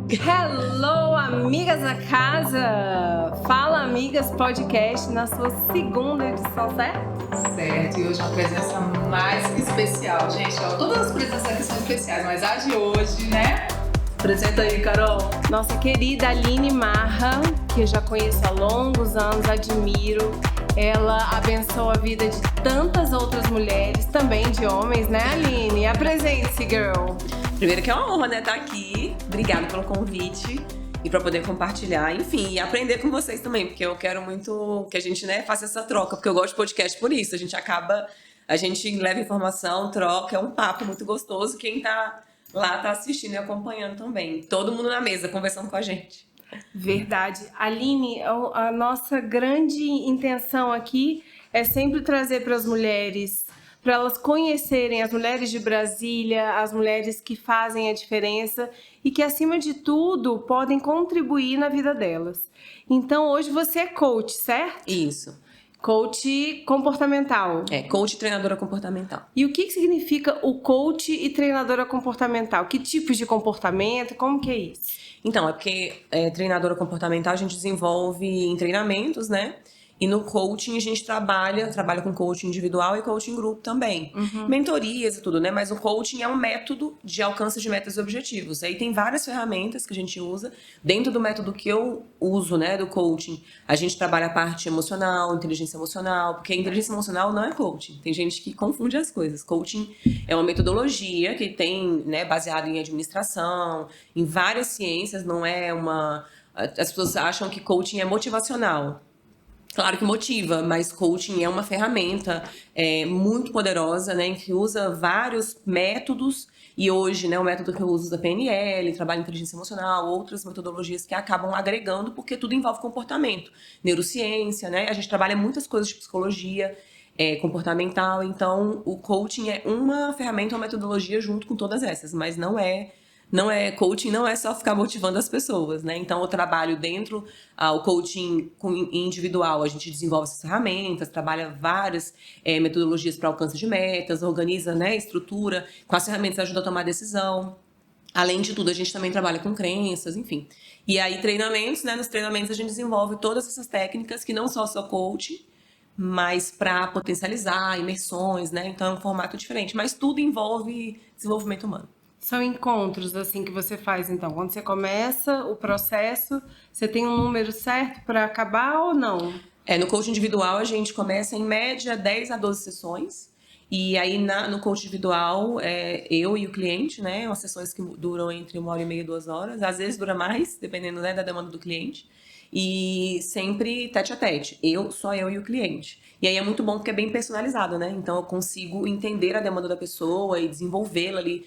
Hello, amigas da casa! Fala Amigas Podcast na sua segunda edição, certo? Certo, e hoje uma presença mais que especial, gente. Ó, todas as presenças aqui são especiais, mas a de hoje, né? Apresenta aí, Carol. Nossa querida Aline Marra, que eu já conheço há longos anos, admiro. Ela abençoa a vida de tantas outras mulheres, também de homens, né, Aline? Apresente-se, girl! Primeiro que é uma honra, né, estar aqui. Obrigada pelo convite e para poder compartilhar, enfim, e aprender com vocês também, porque eu quero muito que a gente, né, faça essa troca, porque eu gosto de podcast por isso. A gente leva informação, troca, é um papo muito gostoso. Quem tá lá tá assistindo e acompanhando também. Todo mundo na mesa conversando com a gente. Verdade. Aline, a nossa grande intenção aqui é sempre trazer para as mulheres, para elas conhecerem as mulheres de Brasília, as mulheres que fazem a diferença e que, acima de tudo, podem contribuir na vida delas. Então, hoje você é coach, certo? Isso. Coach comportamental. Coach e treinadora comportamental. E o que significa o coach e treinadora comportamental? Que tipos de comportamento? Como que é isso? Então, é porque treinadora comportamental a gente desenvolve em treinamentos, né? E no coaching a gente trabalha com coaching individual e coaching grupo também. Mentorias e tudo, né? Mas o coaching é um método de alcance de metas e objetivos. Aí tem várias ferramentas que a gente usa. Dentro do método que eu uso, né, do coaching, a gente trabalha a parte emocional, inteligência emocional, porque a inteligência emocional não é coaching. Tem gente que confunde as coisas. Coaching é uma metodologia que tem, né, baseado em administração, em várias ciências, não é uma... As pessoas acham que coaching é motivacional. Claro que motiva, mas coaching é uma ferramenta muito poderosa, né, que usa vários métodos. E hoje, né, o método que eu uso da PNL, trabalho em inteligência emocional, outras metodologias que acabam agregando, porque tudo envolve comportamento. Neurociência, né, a gente trabalha muitas coisas de psicologia comportamental. Então, o coaching é uma ferramenta, uma metodologia junto com todas essas, mas coaching não é só ficar motivando as pessoas, né? Então, eu trabalho dentro o coaching individual, a gente desenvolve essas ferramentas, trabalha várias metodologias para alcance de metas, organiza, né, estrutura, com as ferramentas ajuda a tomar decisão. Além de tudo, a gente também trabalha com crenças, enfim. E aí, treinamentos, né? Nos treinamentos a gente desenvolve todas essas técnicas que não só coaching, mas para potencializar imersões, né? Então, é um formato diferente. Mas tudo envolve desenvolvimento humano. São encontros assim que você faz, então. Quando você começa o processo, você tem um número certo para acabar ou não? No coaching individual, a gente começa em média 10 a 12 sessões. E aí, no coaching individual, eu e o cliente, né? Umas sessões que duram entre 1h30 e 2 horas. Às vezes dura mais, dependendo, né, da demanda do cliente. E sempre tete a tete. Só eu e o cliente. E aí é muito bom porque é bem personalizado, né? Então eu consigo entender a demanda da pessoa e desenvolvê-la ali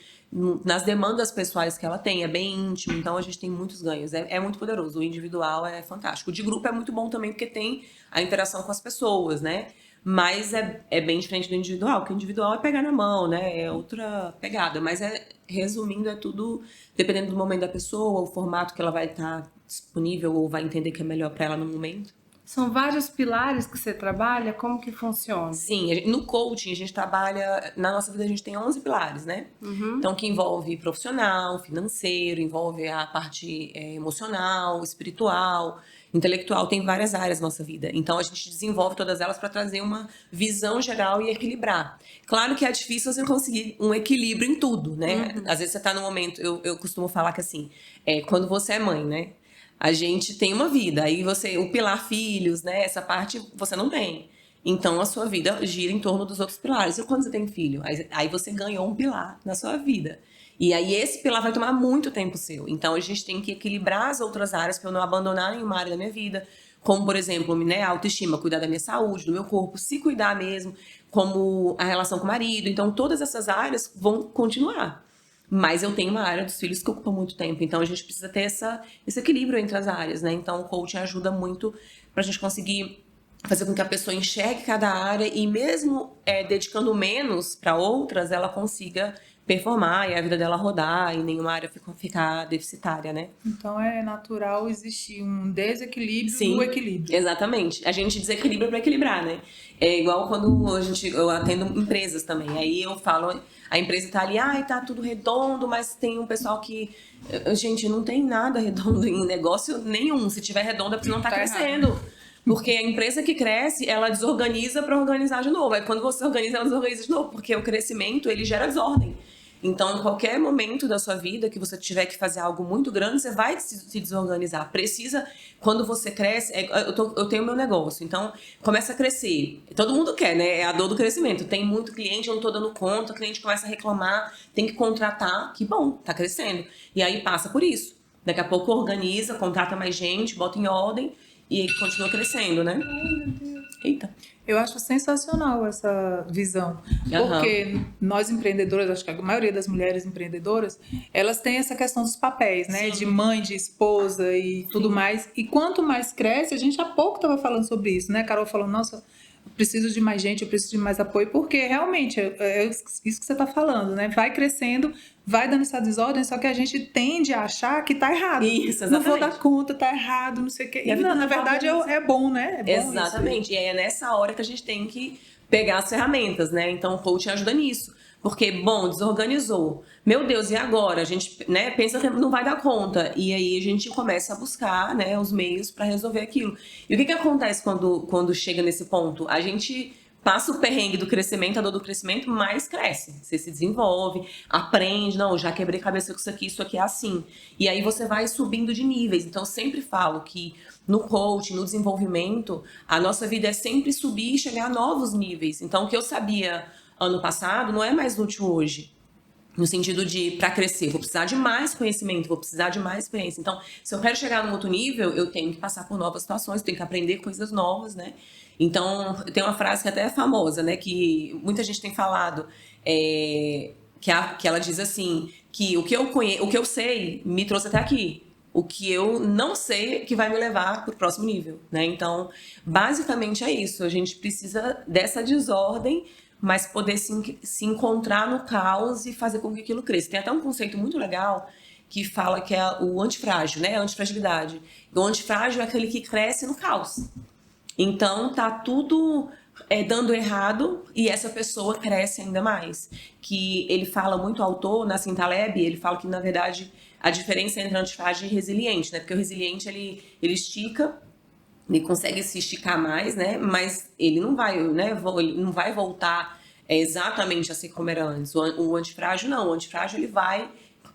nas demandas pessoais que ela tem. É bem íntimo, então a gente tem muitos ganhos. É muito poderoso. O individual é fantástico. O de grupo é muito bom também porque tem a interação com as pessoas, né? Mas é bem diferente do individual, porque o individual é pegar na mão, né? É outra pegada. Mas resumindo, é tudo dependendo do momento da pessoa, o formato que ela vai estar disponível ou vai entender que é melhor para ela no momento. São vários pilares que você trabalha? Como que funciona? Sim, no coaching a gente trabalha, na nossa vida a gente tem 11 pilares, né? Então, que envolve profissional, financeiro, envolve a parte emocional, espiritual, intelectual, tem várias áreas na nossa vida. Então, a gente desenvolve todas elas para trazer uma visão geral e equilibrar. Claro que é difícil você conseguir um equilíbrio em tudo, né? Às vezes você tá num momento, eu costumo falar que assim, quando você é mãe, né? A gente tem uma vida, aí o pilar filhos, né? Essa parte você não tem. Então, a sua vida gira em torno dos outros pilares. E quando você tem filho? Aí você ganhou um pilar na sua vida. E aí esse pilar vai tomar muito tempo seu. Então, a gente tem que equilibrar as outras áreas para eu não abandonar nenhuma área da minha vida. Como, por exemplo, né, a autoestima, cuidar da minha saúde, do meu corpo, se cuidar mesmo. Como a relação com o marido. Então, todas essas áreas vão continuar. Mas eu tenho uma área dos filhos que ocupa muito tempo. Então, a gente precisa ter esse equilíbrio entre as áreas, né? Então, o coaching ajuda muito pra gente conseguir fazer com que a pessoa enxergue cada área e mesmo dedicando menos para outras, ela consiga performar e a vida dela rodar e nenhuma área ficar deficitária, né? Então é natural existir um desequilíbrio Sim, no equilíbrio. exatamente. A gente desequilibra para equilibrar, né? É igual quando eu atendo empresas também. Aí eu falo, a empresa tá ali, tá tudo redondo, mas tem um pessoal que... Gente, não tem nada redondo em negócio nenhum. Se tiver redondo é porque não tá crescendo. Errado. Porque a empresa que cresce, ela desorganiza para organizar de novo. Aí quando você organiza, ela desorganiza de novo. Porque o crescimento, ele gera desordem. Então, em qualquer momento da sua vida que você tiver que fazer algo muito grande, você vai se desorganizar. Precisa, quando você cresce... eu tenho meu negócio, então começa a crescer. Todo mundo quer, né? É a dor do crescimento. Tem muito cliente, eu não tô dando conta, o cliente começa a reclamar, tem que contratar. Que bom, tá crescendo. E aí passa por isso. Daqui a pouco organiza, contrata mais gente, bota em ordem e continua crescendo, né? Ai, meu Deus. Eita. Eu acho sensacional essa visão, porque nós empreendedoras, acho que a maioria das mulheres empreendedoras, elas têm essa questão dos papéis, né? Sim. De mãe, de esposa e tudo mais. E quanto mais cresce, a gente há pouco estava falando sobre isso, né? Carol falou, nossa, eu preciso de mais gente, eu preciso de mais apoio, porque realmente é isso que você está falando, né? Vai crescendo, vai dando essa desordem, só que a gente tende a achar que tá errado. Isso, exatamente. Não vou dar conta, tá errado, não sei o quê. E não, na verdade é bom, né? É bom. Exatamente. Isso. E aí é nessa hora que a gente tem que pegar as ferramentas, né? Então o coaching ajuda nisso. Porque, bom, desorganizou. Meu Deus, e agora? A gente, né, pensa que não vai dar conta. E aí a gente começa a buscar, né, os meios para resolver aquilo. E o que acontece quando chega nesse ponto? A gente passa o perrengue do crescimento, a dor do crescimento, mas cresce. Você se desenvolve, aprende. Não, já quebrei cabeça com isso aqui é assim. E aí você vai subindo de níveis. Então, eu sempre falo que no coaching, no desenvolvimento, a nossa vida é sempre subir e chegar a novos níveis. Então, o que eu sabia ano passado não é mais útil hoje. No sentido de, para crescer, vou precisar de mais conhecimento, vou precisar de mais experiência. Então, se eu quero chegar num outro nível, eu tenho que passar por novas situações, tenho que aprender coisas novas, né? Então, tem uma frase que até é famosa, né? Que muita gente tem falado, que ela diz assim, que o que eu sei me trouxe até aqui. O que eu não sei que vai me levar para o próximo nível, né? Então, basicamente é isso. A gente precisa dessa desordem, mas poder se encontrar no caos e fazer com que aquilo cresça. Tem até um conceito muito legal que fala que é o antifrágil, né? A antifragilidade. O antifrágil é aquele que cresce no caos. Então, tá tudo dando errado e essa pessoa cresce ainda mais. Que ele fala muito, o autor, Nassim Taleb, ele fala que, na verdade, a diferença entre antifrágil e resiliente, né? Porque o resiliente, ele estica, ele consegue se esticar mais, né? Mas ele não vai, né? Ele não vai voltar exatamente assim como era antes. O antifrágil não. O antifrágil, ele vai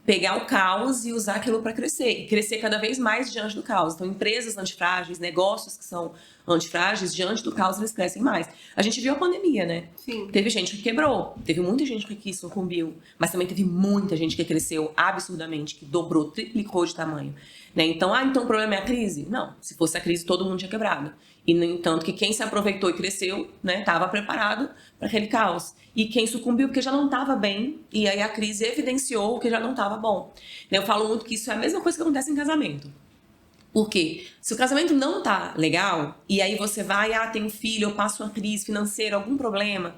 pegar o caos e usar aquilo para crescer. E crescer cada vez mais diante do caos. Então, empresas antifrágeis, negócios que são antifrágeis, diante do caos, eles crescem mais. A gente viu a pandemia, né? Sim. Teve gente que quebrou. Teve muita gente que sucumbiu. Mas também teve muita gente que cresceu absurdamente, que dobrou, triplicou de tamanho. Né? Então, então o problema é a crise? Não. Se fosse a crise, todo mundo tinha quebrado. E, no entanto, que quem se aproveitou e cresceu, né, estava preparado para aquele caos. E quem sucumbiu porque já não estava bem, e aí a crise evidenciou que já não estava bom. Eu falo muito que isso é a mesma coisa que acontece em casamento. Por quê? Se o casamento não tá legal, e aí você vai, tem um filho, eu passo uma crise financeira, algum problema,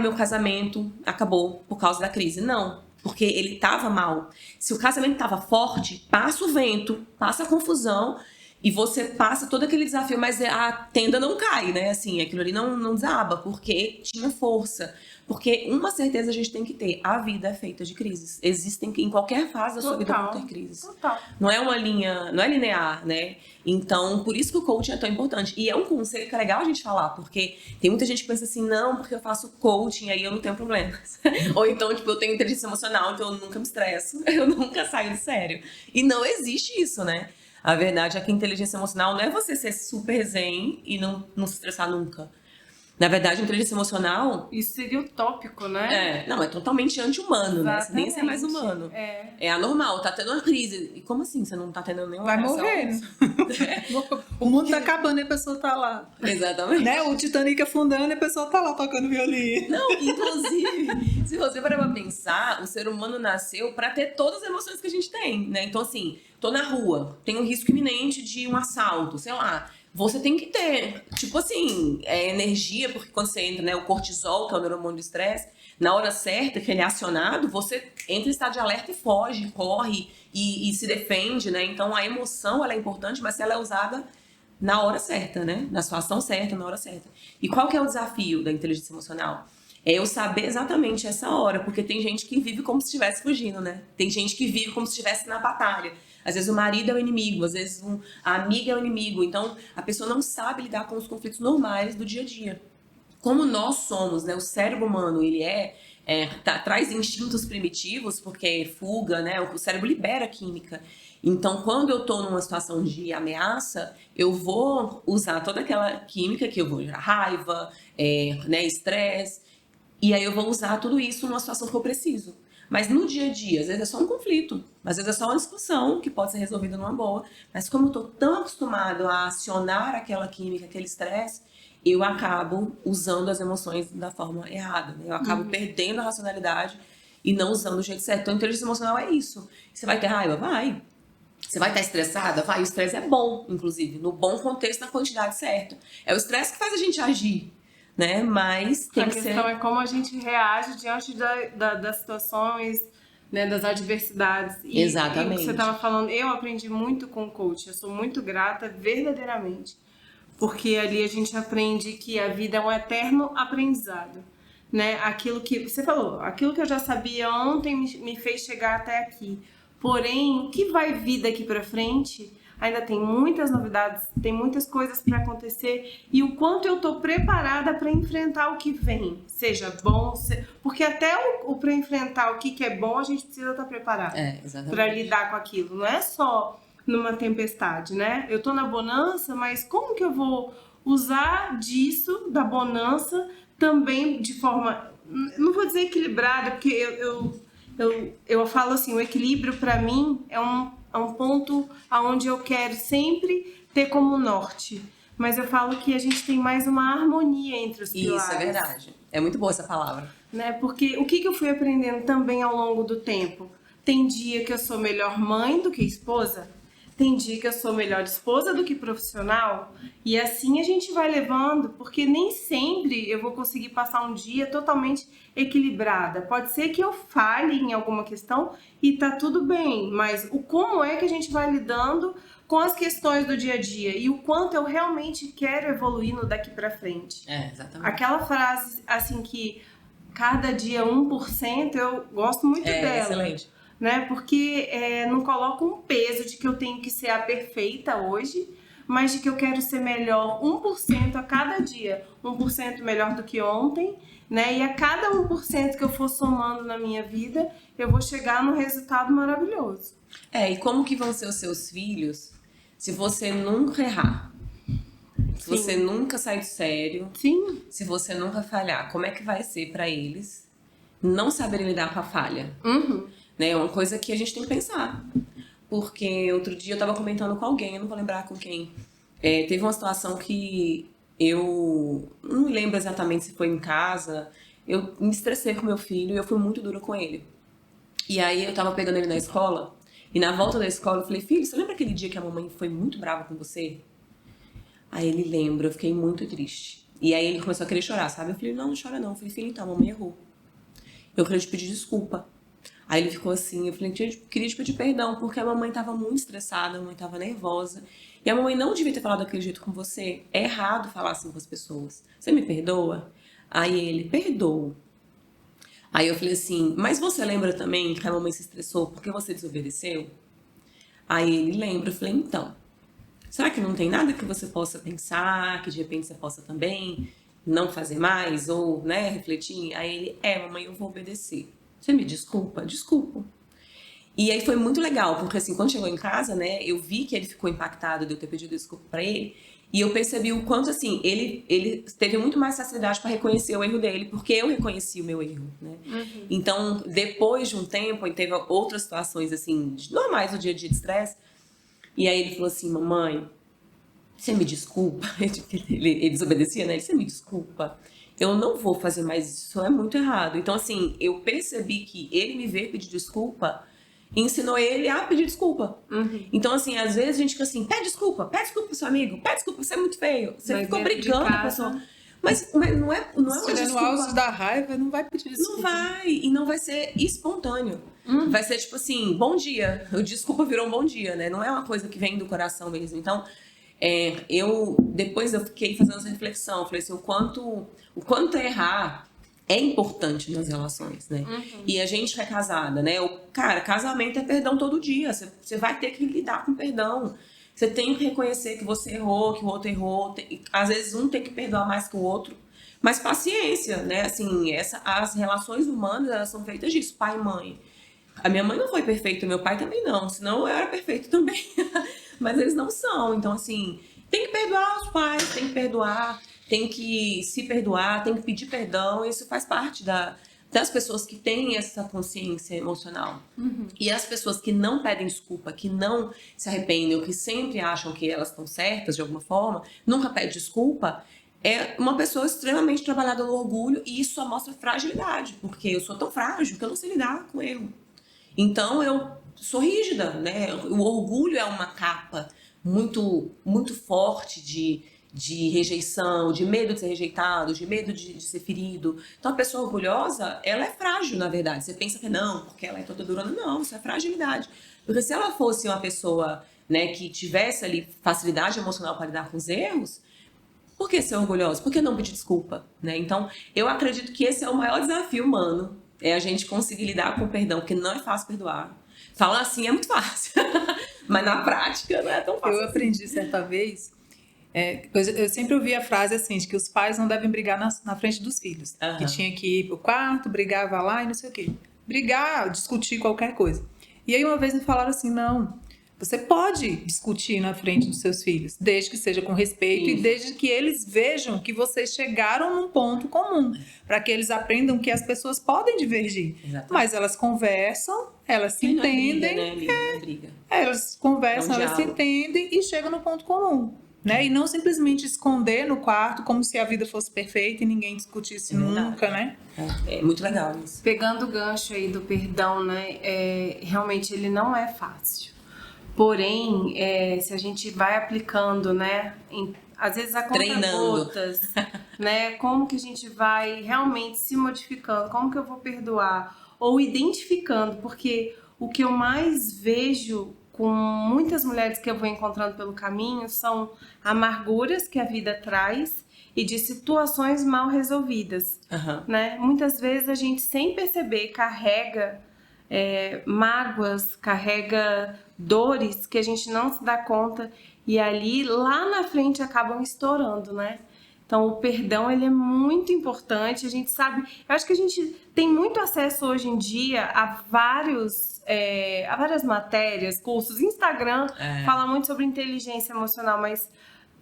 meu casamento acabou por causa da crise. Não, porque ele estava mal. Se o casamento estava forte, passa o vento, passa a confusão, e você passa todo aquele desafio, mas a tenda não cai, né? Assim, aquilo ali não desaba, porque tinha força. Porque uma certeza a gente tem que ter, a vida é feita de crises. Existem, em qualquer fase da sua vida vão ter crises. Total. Não é uma linha, não é linear, né? Então, por isso que o coaching é tão importante. E é um conceito que é legal a gente falar, porque tem muita gente que pensa assim, não, porque eu faço coaching, aí eu não tenho problemas. Ou então, tipo, eu tenho inteligência emocional, então eu nunca me estresso, eu nunca saio do sério. E não existe isso, né? A verdade é que a inteligência emocional não é você ser super zen e não se estressar nunca. Na verdade, a inteligência emocional... Isso seria utópico, né? Não, é totalmente anti-humano, né? Você nem ser mais humano. É anormal, tá tendo uma crise. E como assim você não tá tendo nenhuma reação? Vai morrer. O mundo tá acabando e a pessoa tá lá. Exatamente. Né? O Titanic afundando e a pessoa tá lá tocando violino. Não, inclusive, se você parar pra pensar, o ser humano nasceu pra ter todas as emoções que a gente tem, né? Então, assim, tô na rua, tem um risco iminente de um assalto, sei lá... você tem que ter, tipo assim, energia, porque quando você entra, né, o cortisol, que é o neuromônio do estresse, na hora certa, que ele é acionado, você entra em estado de alerta e foge, corre e se defende, né? Então a emoção, ela é importante, mas ela é usada na hora certa, né? Na situação certa, na hora certa. E qual que é o desafio da inteligência emocional? É eu saber exatamente essa hora, porque tem gente que vive como se estivesse fugindo, né? Tem gente que vive como se estivesse na batalha. Às vezes o marido é o inimigo, às vezes a amiga é o inimigo. Então a pessoa não sabe lidar com os conflitos normais do dia a dia. Como nós somos, né? O cérebro humano, ele traz instintos primitivos, porque é fuga, né? O cérebro libera química. Então, quando eu tô numa situação de ameaça, eu vou usar toda aquela química que eu vou gerar raiva, né? Estresse. E aí eu vou usar tudo isso numa situação que eu preciso. Mas no dia a dia, às vezes é só um conflito, às vezes é só uma discussão que pode ser resolvida numa boa. Mas como eu tô tão acostumado a acionar aquela química, aquele estresse, eu acabo usando as emoções da forma errada, né? Eu acabo perdendo a racionalidade e não usando do jeito certo. Então, a inteligência emocional é isso. Você vai ter raiva? Vai. Você vai estar estressada? Vai. O estresse é bom, inclusive, no bom contexto, na quantidade certa. É o estresse que faz a gente agir, né? Mas tem que ser... A questão é como a gente reage diante das situações, né, das adversidades. Exatamente. E o que você estava falando, eu aprendi muito com o coach. Eu sou muito grata, verdadeiramente. Porque ali a gente aprende que a vida é um eterno aprendizado, né? Aquilo que você falou, aquilo que eu já sabia ontem me fez chegar até aqui. Porém, o que vai vir daqui para frente, ainda tem muitas novidades, tem muitas coisas para acontecer e o quanto eu tô preparada para enfrentar o que vem, seja bom, porque até para enfrentar o que é bom, a gente precisa estar preparado para lidar com aquilo. Não é só numa tempestade, né? Eu tô na bonança, mas como que eu vou usar disso, da bonança, também de forma, não vou dizer equilibrada, porque eu falo assim, o equilíbrio para mim é um ponto aonde eu quero sempre ter como norte. Mas eu falo que a gente tem mais uma harmonia entre os pilares. Isso, é verdade. É muito boa essa palavra. Né? Porque o que eu fui aprendendo também ao longo do tempo? Tem dia que eu sou melhor mãe do que esposa, tem dia que eu sou melhor esposa do que profissional, e assim a gente vai levando, porque nem sempre eu vou conseguir passar um dia totalmente equilibrada. Pode ser que eu falhe em alguma questão e tá tudo bem, mas o como é que a gente vai lidando com as questões do dia a dia e o quanto eu realmente quero evoluir no daqui pra frente. Exatamente. Aquela frase assim que cada dia 1%, eu gosto muito dela. Excelente. Né? Porque não coloca um peso de que eu tenho que ser a perfeita hoje, mas de que eu quero ser melhor 1% a cada dia, 1% melhor do que ontem, né? E a cada 1% que eu for somando na minha vida, eu vou chegar num resultado maravilhoso. E como que vão ser os seus filhos se você nunca errar? Se você nunca sair do sério? Sim. Se você nunca falhar, como é que vai ser pra eles não saberem lidar com a falha? Né? É uma coisa que a gente tem que pensar. Porque outro dia eu tava comentando com alguém, eu não vou lembrar com quem. Teve uma situação que eu não me lembro exatamente se foi em casa. Eu me estressei com meu filho e eu fui muito dura com ele. E aí eu tava pegando ele na escola. E na volta da escola eu falei, filho, você lembra aquele dia que a mamãe foi muito brava com você? Aí ele lembra, eu fiquei muito triste. E aí ele começou a querer chorar, sabe? Eu falei, não chora não. Eu falei, filho, então, a mamãe errou. Eu queria te pedir desculpa. Aí ele ficou assim, eu falei, queria te pedir perdão, porque a mamãe tava muito estressada, a mamãe tava nervosa. E a mamãe não devia ter falado daquele jeito com você. É errado falar assim com as pessoas. Você me perdoa? Aí ele, perdoa. Aí eu falei assim, mas você lembra também que a mamãe se estressou porque você desobedeceu? Aí ele lembra, eu falei, então, será que não tem nada que você possa pensar, que de repente você possa também não fazer mais, ou, né, refletir? Aí ele, mamãe, eu vou obedecer. Você me desculpa? Desculpa. E aí foi muito legal, porque assim, quando chegou em casa, né, eu vi que ele ficou impactado de eu ter pedido desculpa pra ele, e eu percebi o quanto, assim, ele teve muito mais facilidade para reconhecer o erro dele, porque eu reconheci o meu erro, né? Então, depois de um tempo, teve outras situações, assim, normais do dia a dia de estresse, e aí ele falou assim, mamãe, você me desculpa? Ele desobedecia, né? Você me desculpa? Eu não vou fazer mais isso, é muito errado. Então, assim, eu percebi que ele me ver pedir desculpa, ensinou ele a pedir desculpa. Então, assim, às vezes a gente fica assim, pede desculpa pro seu amigo, pede desculpa, você é muito feio. Você ficou brigando com a pessoa. Mas não é uma desculpa. No auge da raiva, não vai pedir desculpa. Não vai, e não vai ser espontâneo. Vai ser tipo assim, bom dia. O desculpa virou um bom dia, né? Não é uma coisa que vem do coração mesmo. Então, depois eu fiquei fazendo essa reflexão. Falei assim, o quanto errar é importante nas relações, né? E a gente que é casada, né? Cara, casamento é perdão todo dia. Você vai ter que lidar com perdão. Você tem que reconhecer que você errou, que o outro errou. Às vezes um tem que perdoar mais que o outro. Mas paciência, né? Assim, as relações humanas, elas são feitas disso, pai e mãe. A minha mãe não foi perfeita, meu pai também não. Senão eu era perfeito também. Mas eles não são. Então, assim, tem que perdoar os pais, tem que perdoar, tem que se perdoar, tem que pedir perdão. Isso faz parte das pessoas que têm essa consciência emocional. E as pessoas que não pedem desculpa, que não se arrependem, ou que sempre acham que elas estão certas de alguma forma, nunca pedem desculpa, é uma pessoa extremamente trabalhada no orgulho, e isso só mostra fragilidade, porque eu sou tão frágil que eu não sei lidar com erro. Então eu sou rígida, né? O orgulho é uma capa muito, muito forte de rejeição, de medo de ser rejeitado, de medo de ser ferido. Então a pessoa orgulhosa, ela é frágil, na verdade. Você pensa que não, porque ela é toda dura. Não, isso é fragilidade. Porque se ela fosse uma pessoa, né, que tivesse ali facilidade emocional para lidar com os erros, por que ser orgulhosa? Por que não pedir desculpa? Né? Então, eu acredito que esse é o maior desafio humano, é a gente conseguir lidar com o perdão, porque não é fácil perdoar. Falar assim é muito fácil, mas na prática não é tão fácil. Eu aprendi certa vez, eu sempre ouvi a frase assim, de que os pais não devem brigar na frente dos filhos. Que tinha que ir pro quarto, brigava lá e não sei o quê. Brigar, discutir qualquer coisa. E aí uma vez me falaram assim, não, você pode discutir na frente dos seus filhos, desde que seja com respeito e desde que eles vejam que vocês chegaram num ponto comum, para que eles aprendam que as pessoas podem divergir. Exatamente. Mas elas conversam, elas se entendem, não é briga, né? Não é briga. Elas conversam, elas se diálogo. entendem e chegam no ponto comum. Né? E não simplesmente esconder no quarto como se a vida fosse perfeita e ninguém discutisse nunca, né? É muito legal isso. Pegando o gancho aí do perdão, né? Realmente ele não é fácil. Porém, se a gente vai aplicando, né? Às vezes a conta-gotas, né? Como que a gente vai realmente se modificando? Como que eu vou perdoar? Ou identificando, porque o que eu mais vejo com muitas mulheres que eu vou encontrando pelo caminho são amarguras que a vida traz e de situações mal resolvidas, né? Muitas vezes a gente, sem perceber, carrega mágoas, carrega dores que a gente não se dá conta e ali, lá na frente, acabam estourando, né? Então, o perdão, ele é muito importante, a gente sabe... Eu acho que a gente tem muito acesso hoje em dia a várias matérias, cursos. Instagram fala muito sobre inteligência emocional, mas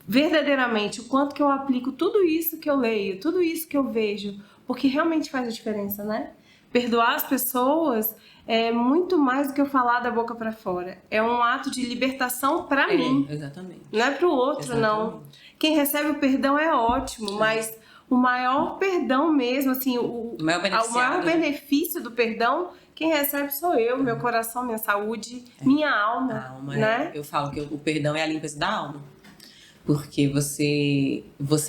verdadeiramente, o quanto que eu aplico tudo isso que eu leio, tudo isso que eu vejo, porque realmente faz a diferença, né? Perdoar as pessoas é muito mais do que eu falar da boca para fora. É um ato de libertação para mim. Exatamente. Não é para o outro, não. Quem recebe o perdão é ótimo, mas o maior perdão mesmo, assim, o maior benefício do perdão, quem recebe sou eu, meu coração, minha saúde, minha alma, né? Eu falo que o perdão é a limpeza da alma. Porque você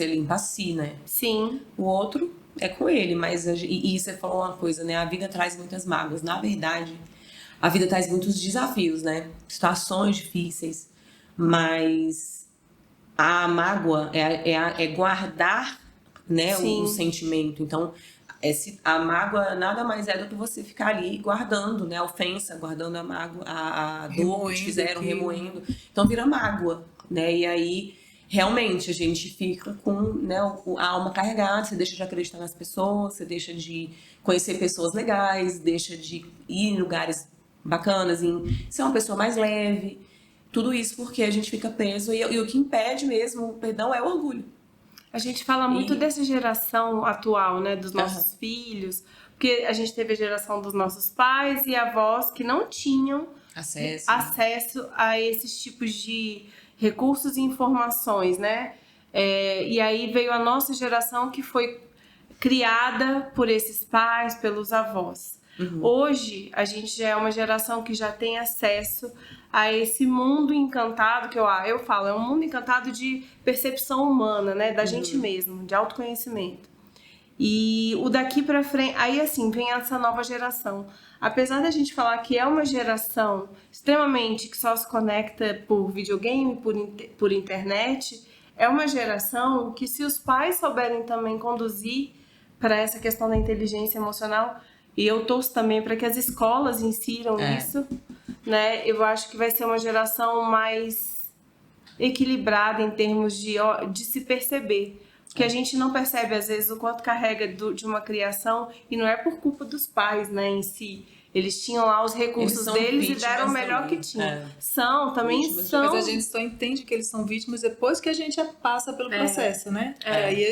limpa a si, né? Sim. O outro é com ele, mas... E você falou uma coisa, né? A vida traz muitas mágoas. Na verdade, a vida traz muitos desafios, né? Situações difíceis. Mas a mágoa é guardar, né, o sentimento. Então, a mágoa nada mais é do que você ficar ali guardando, né? A ofensa, guardando a mágoa, a dor que te fizeram, remoendo. Então, vira mágoa, né? E aí... realmente a gente fica com, né, a alma carregada, você deixa de acreditar nas pessoas, você deixa de conhecer pessoas legais, deixa de ir em lugares bacanas, em ser uma pessoa mais leve. Tudo isso porque a gente fica preso e o que impede mesmo o perdão é o orgulho. A gente fala muito dessa geração atual, né, dos nossos filhos, porque a gente teve a geração dos nossos pais e avós que não tinham acesso a esses tipos de recursos e informações, né? E aí veio a nossa geração que foi criada por esses pais, pelos avós. Hoje, a gente já é uma geração que já tem acesso a esse mundo encantado, que eu falo, é um mundo encantado de percepção humana, né? Da gente mesmo, de autoconhecimento. E o daqui pra frente, aí assim, vem essa nova geração. Apesar da gente falar que é uma geração extremamente que só se conecta por videogame, por internet, é uma geração que, se os pais souberem também conduzir para essa questão da inteligência emocional, e eu torço também para que as escolas insiram isso, né? Eu acho que vai ser uma geração mais equilibrada em termos de se perceber. Porque a gente não percebe, às vezes, o quanto carrega de uma criação, e não é por culpa dos pais, né, em si. Eles tinham lá os recursos deles e deram o melhor que tinham. Também são. Mas a gente só entende que eles são vítimas depois que a gente passa pelo processo, né?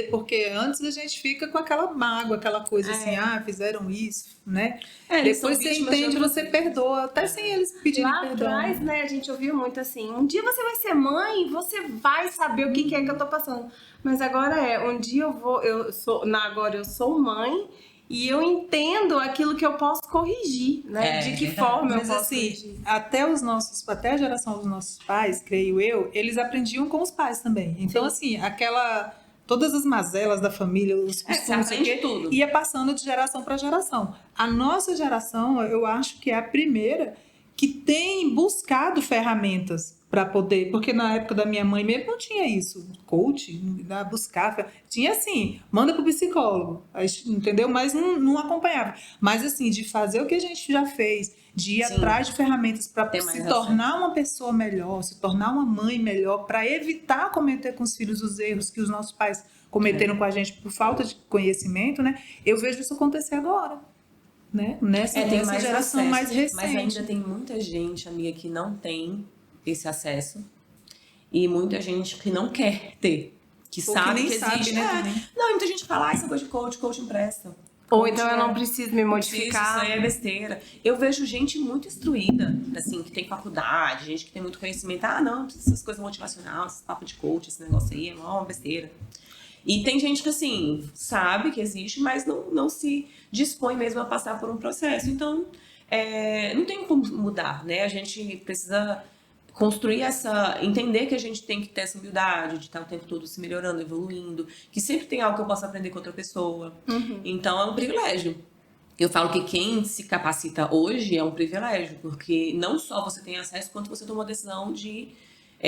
Porque antes a gente fica com aquela mágoa, aquela coisa assim, fizeram isso, né? Depois você entende, você perdoa, até sem eles pedirem perdão. Lá atrás, né, a gente ouviu muito assim, um dia você vai ser mãe, você vai saber o que é que eu tô passando. Mas agora um dia agora eu sou mãe, e eu entendo aquilo que eu posso corrigir, né? De que forma eu posso corrigir. Até a geração dos nossos pais, creio eu, eles aprendiam com os pais também. Então, assim, todas as mazelas da família, os costumes, tudo ia passando de geração para geração. A nossa geração, eu acho que é a primeira que tem buscado ferramentas para poder, porque na época da minha mãe mesmo não tinha isso, coach, buscar, tinha assim, manda pro psicólogo, entendeu? Mas não acompanhava. Mas assim, de fazer o que a gente já fez, de ir atrás de ferramentas para se tornar uma pessoa melhor, se tornar uma mãe melhor, para evitar cometer com os filhos os erros que os nossos pais cometeram com a gente por falta de conhecimento, né? Eu vejo isso acontecer agora. Né? Nessa geração mais recente. Mas ainda tem muita gente, amiga, que não tem esse acesso, e muita gente que não quer ter, que sabe que existe. Né? Não, e muita gente fala, essa coisa de coach empresta. Ou então eu não preciso me modificar. Isso aí é besteira. Eu vejo gente muito instruída, assim, que tem faculdade, gente que tem muito conhecimento. Não, essas coisas motivacionais, esse papo de coach, esse negócio aí é uma besteira. E tem gente que, assim, sabe que existe, mas não se dispõe mesmo a passar por um processo. Então, não tem como mudar, né? A gente precisa construir entender que a gente tem que ter essa humildade de estar o tempo todo se melhorando, evoluindo, que sempre tem algo que eu possa aprender com outra pessoa. Então, é um privilégio. Eu falo que quem se capacita hoje é um privilégio, porque não só você tem acesso, quanto você toma a decisão de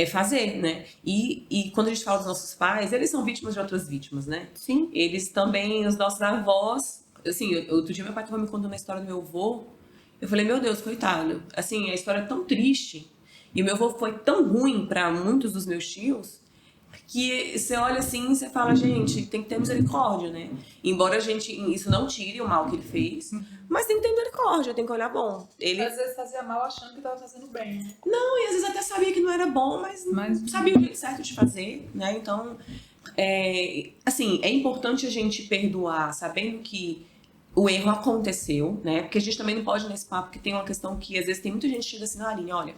fazer, né? E quando a gente fala dos nossos pais, eles são vítimas de outras vítimas, né? Sim. Eles também, os nossos avós, assim, outro dia meu pai estava me contando a história do meu avô, eu falei, meu Deus, coitado, assim, a história é tão triste, e o meu avô foi tão ruim para muitos dos meus tios, que você olha assim e você fala, gente, tem que ter misericórdia, né? Embora isso não tire o mal que ele fez, mas tem que ter misericórdia, tem que olhar bom. Ele às vezes fazia mal achando que estava fazendo bem. Não, e às vezes até sabia que não era bom, mas sabia o jeito certo de fazer, né? Então, assim, é importante a gente perdoar, sabendo que o erro aconteceu, né? Porque a gente também não pode nesse papo, porque tem uma questão que às vezes tem muita gente que chega assim, Aline, olha,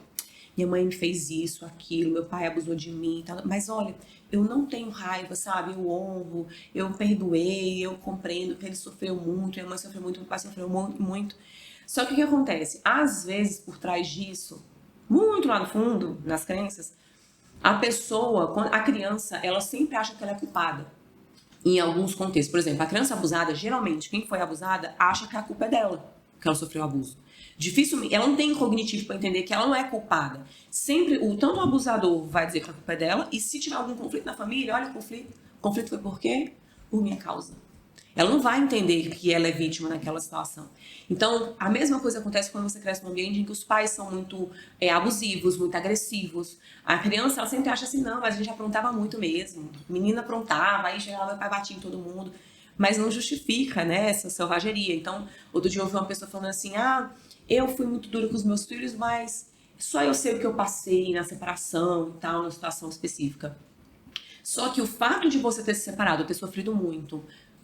minha mãe me fez isso, aquilo, meu pai abusou de mim, tal, mas olha, eu não tenho raiva, sabe? Eu honro, eu perdoei, eu compreendo que ele sofreu muito, minha mãe sofreu muito, meu pai sofreu muito. Só que o que acontece? Às vezes, por trás disso, muito lá no fundo, nas crenças, a criança, ela sempre acha que ela é culpada. Em alguns contextos. Por exemplo, a criança abusada, geralmente, quem foi abusada, acha que a culpa é dela, que ela sofreu abuso. Dificilmente, ela não tem cognitivo para entender que ela não é culpada. Sempre, tanto o abusador vai dizer que a culpa é dela, e se tiver algum conflito na família, olha o conflito. O conflito foi por quê? Por minha causa. Ela não vai entender que ela é vítima naquela situação. Então, a mesma coisa acontece quando você cresce num ambiente em que os pais são muito abusivos, muito agressivos. A criança, ela sempre acha assim, não, mas a gente aprontava muito mesmo. Menina aprontava, aí chegava, meu pai batia em todo mundo. Mas não justifica, né, essa selvageria. Então, outro dia eu ouvi uma pessoa falando assim, eu fui muito dura com os meus filhos, mas só eu sei o que eu passei na separação e tal, na situação específica. Só que o fato de você ter se separado, ter sofrido muito,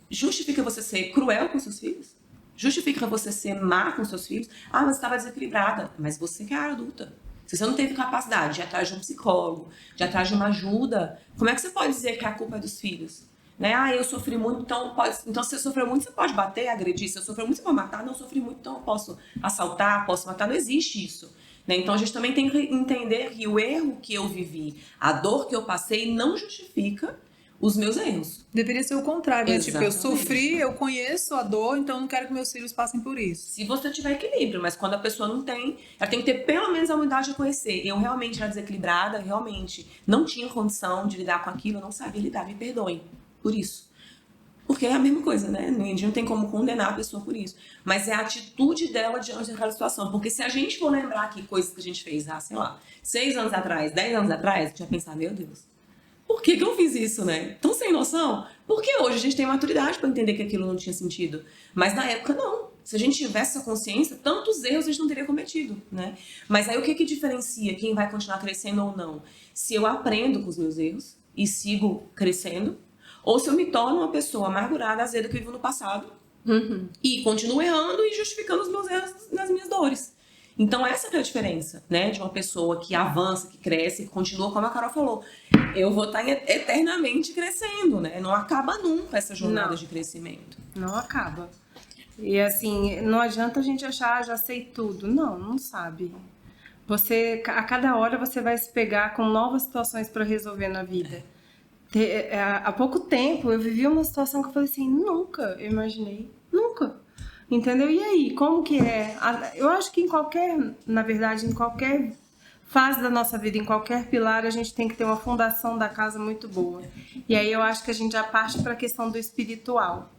justifica você ser cruel com seus filhos? Justifica você ser má com seus filhos? Mas você estava desequilibrada. Mas você que é adulta. Se você não teve capacidade de ir atrás de um psicólogo, de ir atrás de uma ajuda, como é que você pode dizer que a culpa é dos filhos? né? Eu sofri muito, então então se você sofreu muito, você pode bater, agredir. Se eu sofri muito, você pode matar. Não, eu sofri muito, então eu posso assaltar, posso matar. Não existe isso, né? Então a gente também tem que entender que o erro que eu vivi, a dor que eu passei, não justifica os meus erros. Deveria ser o contrário, né? Tipo, eu Exatamente. sofri, eu conheço a dor, então eu não quero que meus filhos passem por isso. Se você tiver equilíbrio, mas quando a pessoa não tem, ela tem que ter pelo menos a humildade de conhecer. Eu realmente era desequilibrada, realmente não tinha condição de lidar com aquilo, eu não sabia lidar, me perdoem por isso. Porque é a mesma coisa, né? A gente não tem como condenar a pessoa por isso. Mas é a atitude dela diante daquela situação. Porque se a gente for lembrar aqui coisas que a gente fez, sei lá, 6 anos atrás, 10 anos atrás, a gente vai pensar, meu Deus, por que eu fiz isso, né? Tão sem noção? Porque hoje a gente tem maturidade para entender que aquilo não tinha sentido. Mas na época, não. Se a gente tivesse essa consciência, tantos erros a gente não teria cometido, né? Mas aí o que diferencia quem vai continuar crescendo ou não? Se eu aprendo com os meus erros e sigo crescendo, ou se eu me torno uma pessoa amargurada, azeda que vivo no passado e continuo errando e justificando os meus erros nas minhas dores. Então essa que é a diferença, né? De uma pessoa que avança, que cresce, que continua, como a Carol falou. Eu vou estar eternamente crescendo, né? Não acaba nunca essa jornada de crescimento. Não acaba. E assim, não adianta a gente achar, já sei tudo. Não sabe. Você, a cada hora você vai se pegar com novas situações para resolver na vida. Há pouco tempo eu vivi uma situação que eu falei assim, nunca eu imaginei. Nunca. Entendeu? E aí, como que é? Eu acho que na verdade, em qualquer fase da nossa vida, em qualquer pilar, a gente tem que ter uma fundação da casa muito boa. E aí eu acho que a gente já parte para a questão do espiritual,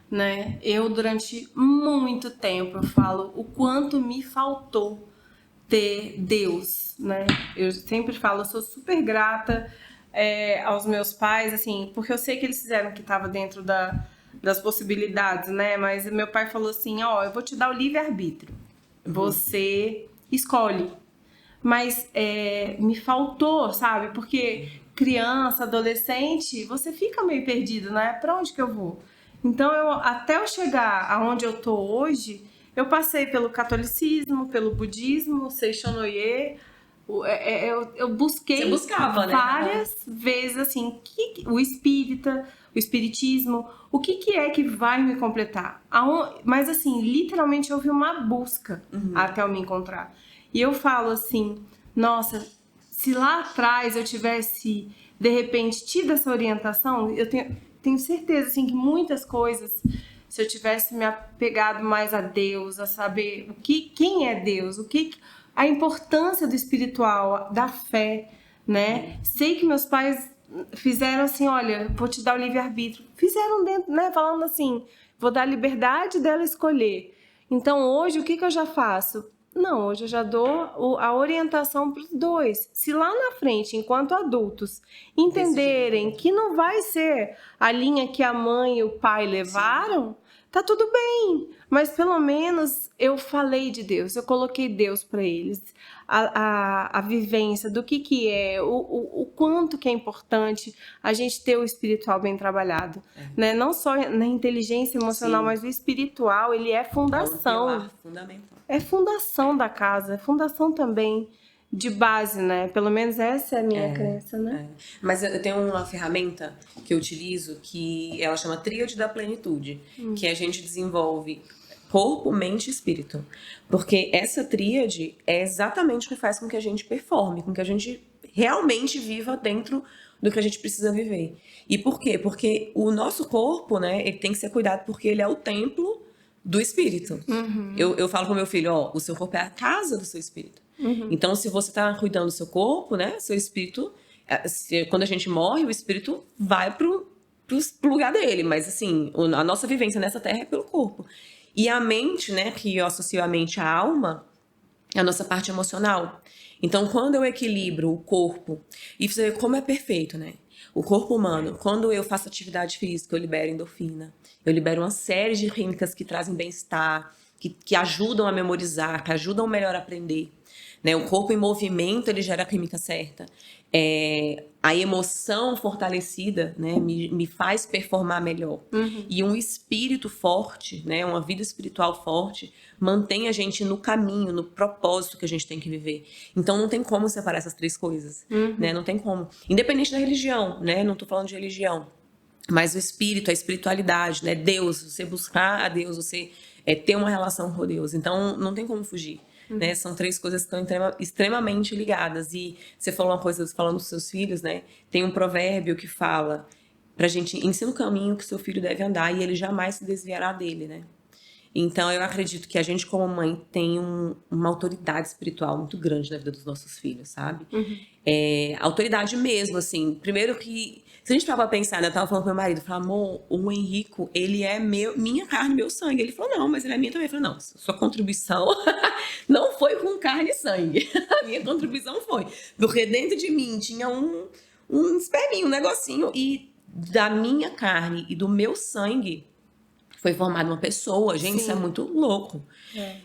né? Eu, durante muito tempo, eu falo o quanto me faltou ter Deus, né? Eu sempre falo, eu sou super grata aos meus pais, assim, porque eu sei que eles fizeram o que estava dentro das possibilidades, né? Mas meu pai falou assim, eu vou te dar o livre-arbítrio. Você escolhe. Mas me faltou, sabe? Porque criança, adolescente, você fica meio perdido, né? Pra onde que eu vou? Então, até eu chegar aonde eu tô hoje, eu passei pelo catolicismo, pelo budismo, Seishonoye. Eu busquei. Você buscava, né? Várias vezes, assim, o espiritismo, o que é que vai me completar? Mas, assim, literalmente houve uma busca até eu me encontrar. E eu falo assim, nossa, se lá atrás eu tivesse, de repente, tido essa orientação, eu tenho certeza, assim, que muitas coisas, se eu tivesse me apegado mais a Deus, a saber quem é Deus, a importância do espiritual, da fé, né? Sei que meus pais fizeram assim, olha, vou te dar o livre-arbítrio. Fizeram dentro, né? Falando assim, vou dar a liberdade dela escolher. Então, hoje, o que eu já faço? Não, hoje eu já dou a orientação para os dois. Se lá na frente, enquanto adultos, entenderem que não vai ser a linha que a mãe e o pai levaram, tá tudo bem. Mas pelo menos eu falei de Deus, eu coloquei Deus para eles. A vivência do que é, o quanto que é importante a gente ter o espiritual bem trabalhado. Né? Não só na inteligência emocional, mas o espiritual, ele é fundação. É um pilar fundamental. É fundação da casa, é fundação também de base, né? Pelo menos essa é a minha crença, né? Mas eu tenho uma ferramenta que eu utilizo que ela chama Tríade da Plenitude, que a gente desenvolve corpo, mente e espírito. Porque essa tríade é exatamente o que faz com que a gente performe, com que a gente realmente viva dentro do que a gente precisa viver. E por quê? Porque o nosso corpo, né, ele tem que ser cuidado porque ele é o templo do espírito. Eu falo pro meu filho, o seu corpo é a casa do seu espírito. Então, se você tá cuidando do seu corpo, né, seu espírito, quando a gente morre, o espírito vai pro lugar dele. Mas, assim, a nossa vivência nessa terra é pelo corpo. E a mente, né, que eu associo a mente à alma, é a nossa parte emocional. Então, quando eu equilibro o corpo, e você vê como é perfeito, né? O corpo humano, quando eu faço atividade física, eu libero endorfina. Eu libero uma série de químicas que trazem bem-estar, que ajudam a memorizar, que ajudam melhor a aprender. Né? O corpo em movimento, ele gera a química certa. A emoção fortalecida, né, me faz performar melhor. E um espírito forte, né, uma vida espiritual forte, mantém a gente no caminho, no propósito que a gente tem que viver. Então não tem como separar essas três coisas. Né? Não tem como. Independente da religião, né? Não tô falando de religião. Mas o espírito, a espiritualidade, né? Deus, você buscar a Deus, você ter uma relação com Deus. Então, não tem como fugir. Né? São 3 coisas que estão extremamente ligadas. E você falou uma coisa, falando dos seus filhos, né? Tem um provérbio que fala pra gente, ensina o caminho que seu filho deve andar e ele jamais se desviará dele, né? Então, eu acredito que a gente, como mãe, tem uma autoridade espiritual muito grande na vida dos nossos filhos, sabe? Autoridade mesmo, assim. Primeiro que, se a gente parar pra pensar, né? Eu tava falando pro meu marido, eu falei, amor, o Henrico, ele é minha carne, meu sangue. Ele falou, não, mas ele é minha também. Eu falei, não, sua contribuição não foi com carne e sangue. A minha contribuição foi. Porque dentro de mim tinha um esperminho, um negocinho. E da minha carne e do meu sangue foi formada uma pessoa. Gente, isso é muito louco.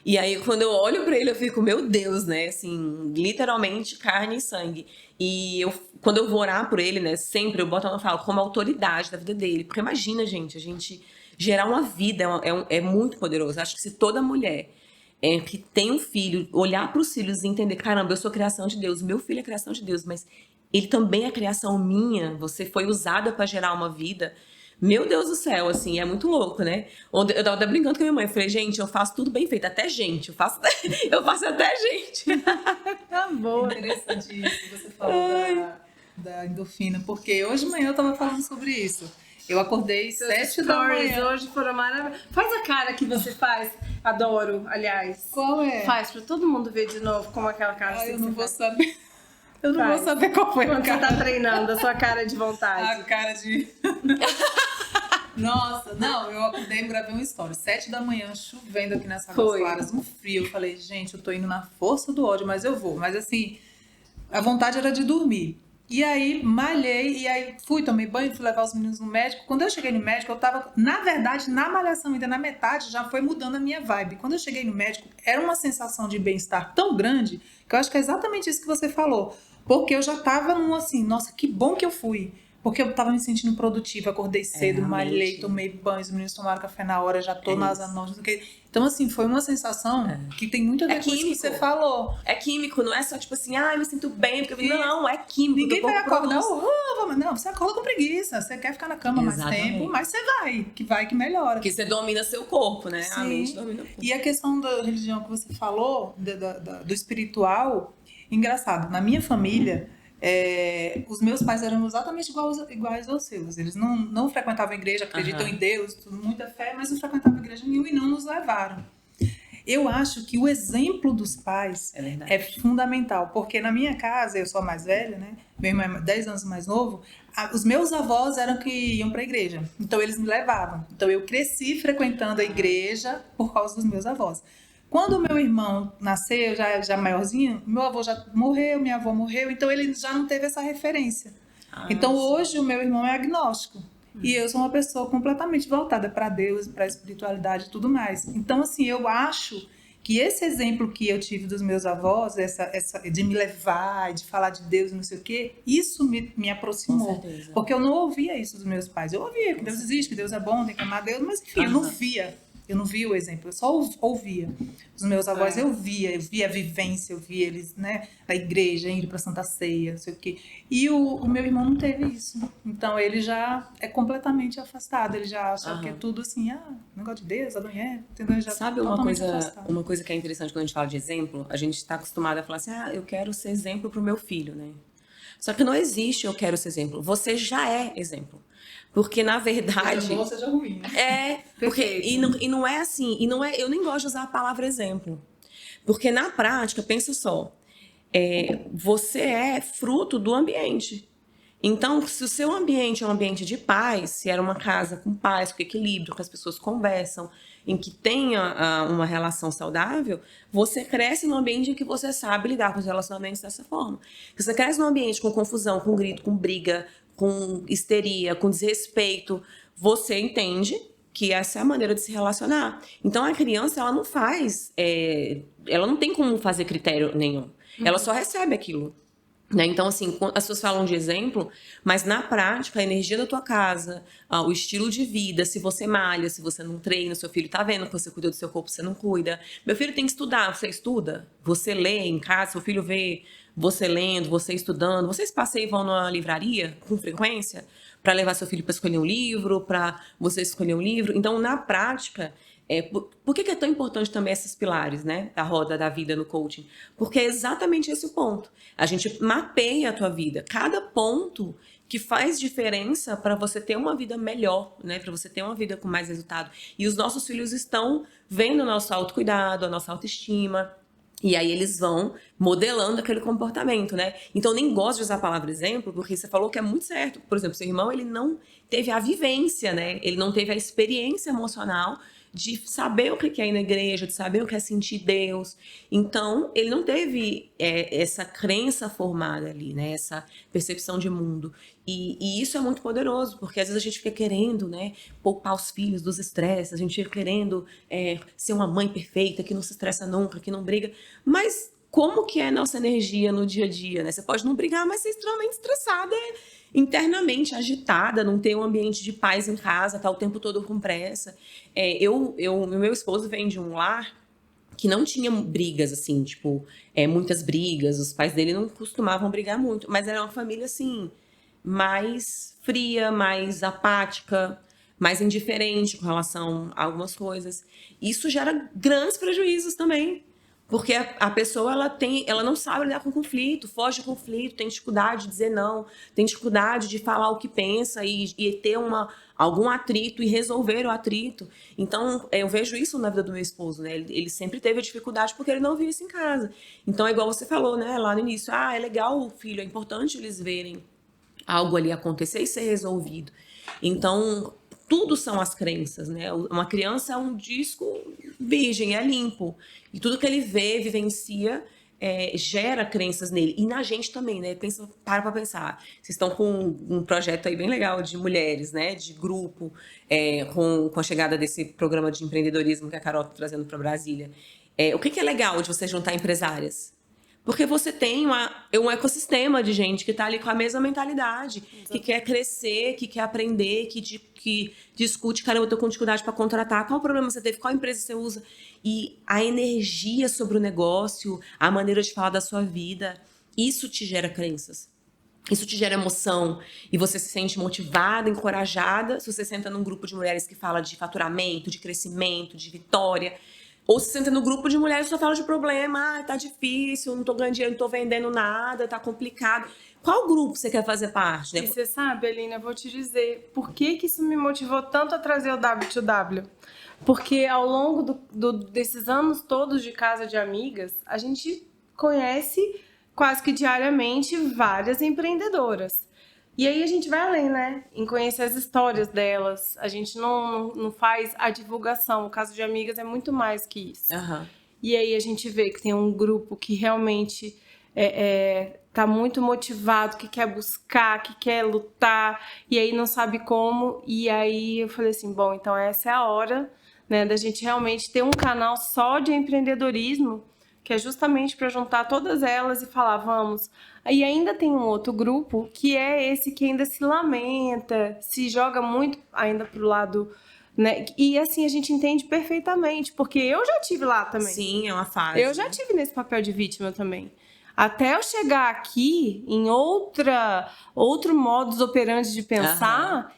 E aí, quando eu olho pra ele, eu fico, meu Deus, né? Assim, literalmente carne e sangue. E quando eu vou orar por ele, né? Sempre eu boto, eu falo, como autoridade da vida dele. Porque imagina, gente, a gente gerar uma vida é muito poderoso. Acho que se toda mulher que tem um filho, olhar pros filhos e entender, caramba, eu sou criação de Deus, meu filho é criação de Deus, mas ele também é criação minha, você foi usada pra gerar uma vida. Meu Deus do céu, assim, é muito louco, né? Eu tava até brincando com a minha mãe, eu falei, gente, eu faço tudo bem feito, até gente, eu faço até gente. Tá bom. Interessante isso que você falou da endorfina, porque hoje de manhã eu tava falando sobre isso. Eu acordei 7 da manhã. Hoje foram maravilhosos. Faz a cara que você faz. Adoro, aliás. Qual é? Faz pra todo mundo ver de novo como aquela cara. Eu não vou saber. Eu não vou saber qual foi quando a cara. Você tá treinando, a sua cara de vontade. A cara de... Nossa, não, eu acordei e gravei uma história. 7 da manhã, chovendo aqui nessa Águas Claras, um frio. Eu falei, gente, eu tô indo na força do ódio, mas eu vou. Mas assim, a vontade era de dormir. E aí, malhei, e aí tomei banho, fui levar os meninos no médico. Quando eu cheguei no médico, eu tava, na verdade, na malhação, ainda na metade, já foi mudando a minha vibe. Quando eu cheguei no médico, era uma sensação de bem-estar tão grande, que eu acho que é exatamente isso que você falou. Porque eu já tava num assim, nossa, que bom que eu fui. Porque eu tava me sentindo produtiva, acordei cedo, malhei, tomei banho, os meninos tomaram café na hora, já tô nas anões. Então, assim, foi uma sensação que tem muito a ver com isso que você falou. É químico, não é só tipo assim, eu me sinto bem, porque não, é químico. Ninguém vai acordar, não, você acorda com preguiça, você quer ficar na cama mais tempo, mas você vai que melhora. Porque você domina seu corpo, né? Sim. A mente domina o corpo. E a questão da religião que você falou, do espiritual, engraçado, na minha família... os meus pais eram exatamente iguais aos seus. Eles não frequentavam a igreja, acreditam em Deus, muita fé, mas não frequentavam a igreja nenhuma e não nos levaram. Eu acho que o exemplo dos pais é fundamental, porque na minha casa, eu sou a mais velha, né? Meu irmão é 10 anos mais novo, os meus avós eram que iam para a igreja, então eles me levavam. Então eu cresci frequentando a igreja por causa dos meus avós. Quando o meu irmão nasceu, já maiorzinho, meu avô já morreu, minha avó morreu, então ele já não teve essa referência. Então hoje o meu irmão é agnóstico. E eu sou uma pessoa completamente voltada para Deus, para a espiritualidade e tudo mais. Então, assim, eu acho que esse exemplo que eu tive dos meus avós, essa de me levar, de falar de Deus e não sei o quê, isso me aproximou. Porque eu não ouvia isso dos meus pais. Eu ouvia que Deus existe, que Deus é bom, tem que amar Deus, mas enfim, eu não via. Eu não via o exemplo, eu só ouvia. Os meus avós eu via a vivência, eu via eles, né, na igreja, indo para Santa Ceia, não sei o quê. E o meu irmão não teve isso. Então ele já é completamente afastado, ele já acha que é tudo assim, negócio de Deus, Adão e Eva, entendeu? Já sabe uma coisa que é interessante quando a gente fala de exemplo? A gente está acostumado a falar assim, eu quero ser exemplo para o meu filho, né? Só que não existe eu quero ser exemplo, você já é exemplo. Porque, na verdade... Seja bom, seja ruim. Né? Porque, e não é assim, eu nem gosto de usar a palavra exemplo. Porque, na prática, pensa só, você é fruto do ambiente. Então, se o seu ambiente é um ambiente de paz, se era uma casa com paz, com equilíbrio, que as pessoas conversam, em que tenha uma relação saudável, você cresce num ambiente em que você sabe lidar com os relacionamentos dessa forma. Se você cresce num ambiente com confusão, com grito, com briga, com histeria, com desrespeito, você entende que essa é a maneira de se relacionar. Então, a criança, ela não faz... ela não tem como fazer critério nenhum. Ela só recebe aquilo. Né? Então, assim, as pessoas falam de exemplo, mas na prática, a energia da tua casa, o estilo de vida, se você malha, se você não treina, seu filho tá vendo que você cuida do seu corpo, você não cuida. Meu filho tem que estudar, você estuda? Você lê em casa, seu filho vê você lendo, você estudando? Vocês passeiam e vão numa livraria com frequência? para levar seu filho para escolher um livro, para você escolher um livro. Então, na prática, por que é tão importante também esses pilares, né, da roda da vida no coaching? Porque é exatamente esse o ponto. A gente mapeia a tua vida. Cada ponto que faz diferença para você ter uma vida melhor, né, para você ter uma vida com mais resultado. E os nossos filhos estão vendo o nosso autocuidado, a nossa autoestima. E aí eles vão modelando aquele comportamento, né? Então, nem gosto de usar a palavra exemplo, porque você falou que é muito certo. Por exemplo, seu irmão, ele não teve a vivência, né? Ele não teve a experiência emocional de saber o que é ir na igreja, de saber o que é sentir Deus. Então, ele não teve essa crença formada ali, né? Essa percepção de mundo. E isso é muito poderoso, porque às vezes a gente fica querendo, né, poupar os filhos dos estresses, a gente fica querendo ser uma mãe perfeita, que não se estressa nunca, que não briga. Mas como que é a nossa energia no dia a dia, né? Você pode não brigar, mas ser extremamente estressada, internamente agitada, não ter um ambiente de paz em casa, tá o tempo todo com pressa. Meu esposo vem de um lar que não tinha brigas, assim, tipo, muitas brigas, os pais dele não costumavam brigar muito, mas era uma família, assim, mais fria, mais apática, mais indiferente com relação a algumas coisas. Isso gera grandes prejuízos também, porque a pessoa ela não sabe lidar com conflito, foge de conflito, tem dificuldade de dizer não, tem dificuldade de falar o que pensa e ter algum atrito e resolver o atrito. Então, eu vejo isso na vida do meu esposo, né? Ele sempre teve dificuldade porque ele não viu isso em casa. Então, é igual você falou, né, lá no início, é legal o filho, é importante eles verem algo ali acontecer e ser resolvido. Então, tudo são as crenças, né? Uma criança é um disco virgem, é limpo. E tudo que ele vê, vivencia, gera crenças nele. E na gente também, né? Para pra pensar. Vocês estão com um projeto aí bem legal de mulheres, né? De grupo, com a chegada desse programa de empreendedorismo que a Carol está trazendo para Brasília. O que é legal de você juntar empresárias? Porque você tem um ecossistema de gente que está ali com a mesma mentalidade, que quer crescer, que quer aprender, que discute, caramba, eu tô com dificuldade para contratar, qual o problema você teve, qual empresa você usa. E a energia sobre o negócio, a maneira de falar da sua vida, isso te gera crenças. Isso te gera emoção e você se sente motivada, encorajada. Se você senta num grupo de mulheres que fala de faturamento, de crescimento, de vitória... Ou se senta no grupo de mulheres que só fala de problema, tá difícil, não tô ganhando dinheiro, não tô vendendo nada, tá complicado. Qual grupo você quer fazer parte, né? E você sabe, Aline, eu vou te dizer por que isso me motivou tanto a trazer o W2W. Porque ao longo desses anos todos de casa de amigas, a gente conhece quase que diariamente várias empreendedoras. E aí a gente vai além, né? Em conhecer as histórias delas. A gente não faz a divulgação. O caso de amigas é muito mais que isso. Uhum. E aí a gente vê que tem um grupo que realmente tá muito motivado, que quer buscar, que quer lutar, e aí não sabe como. E aí eu falei assim, bom, então essa é a hora, né, da gente realmente ter um canal só de empreendedorismo, que é justamente para juntar todas elas e falar, vamos... E ainda tem um outro grupo, que é esse que ainda se lamenta, se joga muito ainda pro lado, né? E assim, a gente entende perfeitamente, porque eu já tive lá também. Sim, é uma fase. Eu já tive nesse papel de vítima também. Até eu chegar aqui, em outro modus operandi de pensar,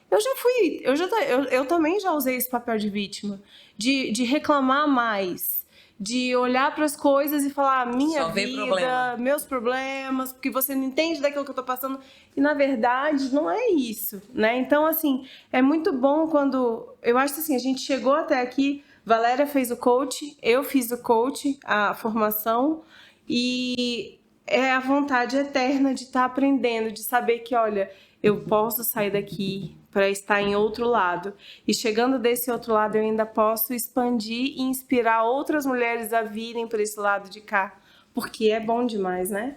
eu também já usei esse papel de vítima. De reclamar mais. De olhar para as coisas e falar minha vida, meus problemas, porque você não entende daquilo que eu tô passando. E, na verdade, não é isso, né? Então, assim, é muito bom quando... Eu acho que, assim, a gente chegou até aqui, Valéria fez o coach, eu fiz o coach, a formação, e é a vontade eterna de estar aprendendo, de saber que, olha, eu posso sair daqui para estar em outro lado. E chegando desse outro lado, eu ainda posso expandir e inspirar outras mulheres a virem para esse lado de cá. Porque é bom demais, né?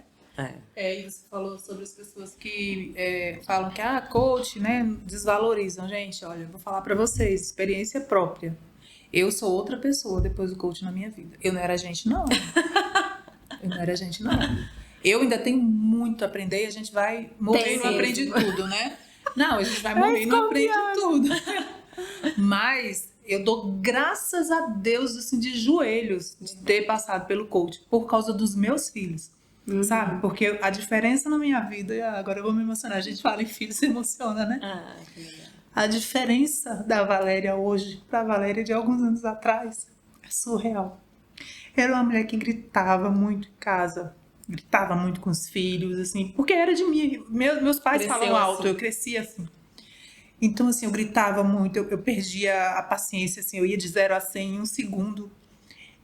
E você falou sobre as pessoas que falam que coach, né, desvalorizam. Gente, olha, eu vou falar para vocês, experiência própria. Eu sou outra pessoa depois do coach na minha vida. Eu não era gente, não. Eu ainda tenho muito a aprender e a gente vai morrer e não aprende tudo, né? Não, a gente vai morrer e não aprende tudo. Mas eu dou graças a Deus, assim, de joelhos, de ter passado pelo coach, por causa dos meus filhos. sabe? Porque a diferença na minha vida, e agora eu vou me emocionar, a gente fala em filho, se emociona, né? Ah, que legal. A diferença da Valéria hoje para a Valéria de alguns anos atrás é surreal. Era uma mulher que gritava muito em casa, gritava muito com os filhos, assim, porque era de mim. Meus pais Cresceu falam alto, assim. eu cresci assim. Então, assim, eu gritava muito, eu perdia a paciência, assim, eu ia de 0 a 100 em um segundo.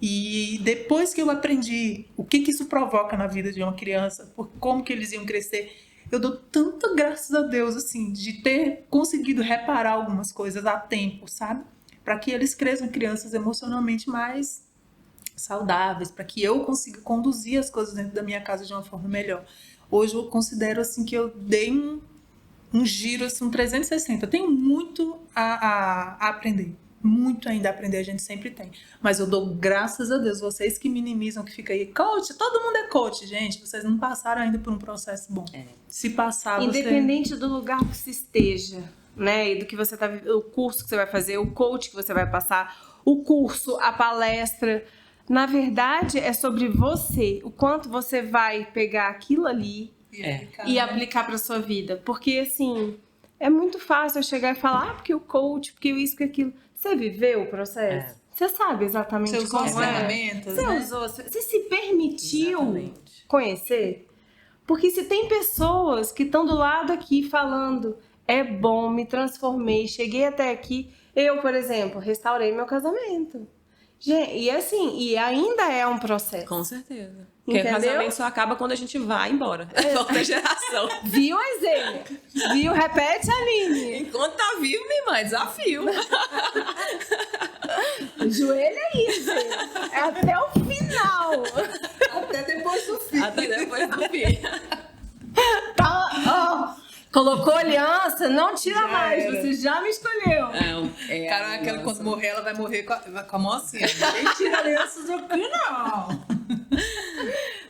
E depois que eu aprendi o que isso provoca na vida de uma criança, como que eles iam crescer, eu dou tanta graças a Deus, assim, de ter conseguido reparar algumas coisas a tempo, sabe? Para que eles cresçam crianças emocionalmente mais saudáveis, para que eu consiga conduzir as coisas dentro da minha casa de uma forma melhor. Hoje eu considero, assim, que eu dei um giro, assim, um 360. Eu tenho muito a aprender. Muito ainda a aprender, a gente sempre tem. Mas eu dou graças a Deus, vocês que minimizam, que fica aí, coach, todo mundo é coach, gente. Vocês não passaram ainda por um processo bom. Se passar, Independente do lugar que você esteja, né? E do que você tá vivendo, o curso que você vai fazer, o coach que você vai passar, o curso, a palestra. Na verdade, é sobre você. O quanto você vai pegar aquilo ali e aplicar para sua vida. Porque, assim, é muito fácil eu chegar e falar, porque o coach, porque isso, porque aquilo. Você viveu o processo? Você sabe exatamente você usou como as é. ferramentas, Você né? usou, você se permitiu Exatamente. conhecer? Porque se tem pessoas que estão do lado aqui falando, é bom, me transformei, cheguei até aqui. Eu, por exemplo, restaurei meu casamento. Gente, e assim, e ainda é um processo. Com certeza. Porque o Entendeu? casamento só acaba quando a gente vai embora. É outra geração. Viu, Aizênia? Viu? Repete, Aline. Enquanto tá vivo, minha irmã, é desafio. Joelho é isso. É até o final. Até depois do fim. Até depois do fim. Tá, ó. Colocou aliança, não tira Já mais. era. Você já me escolheu. Caraca, ela, quando morrer, ela vai morrer com a mão assim. Ninguém tira alianças daqui, não.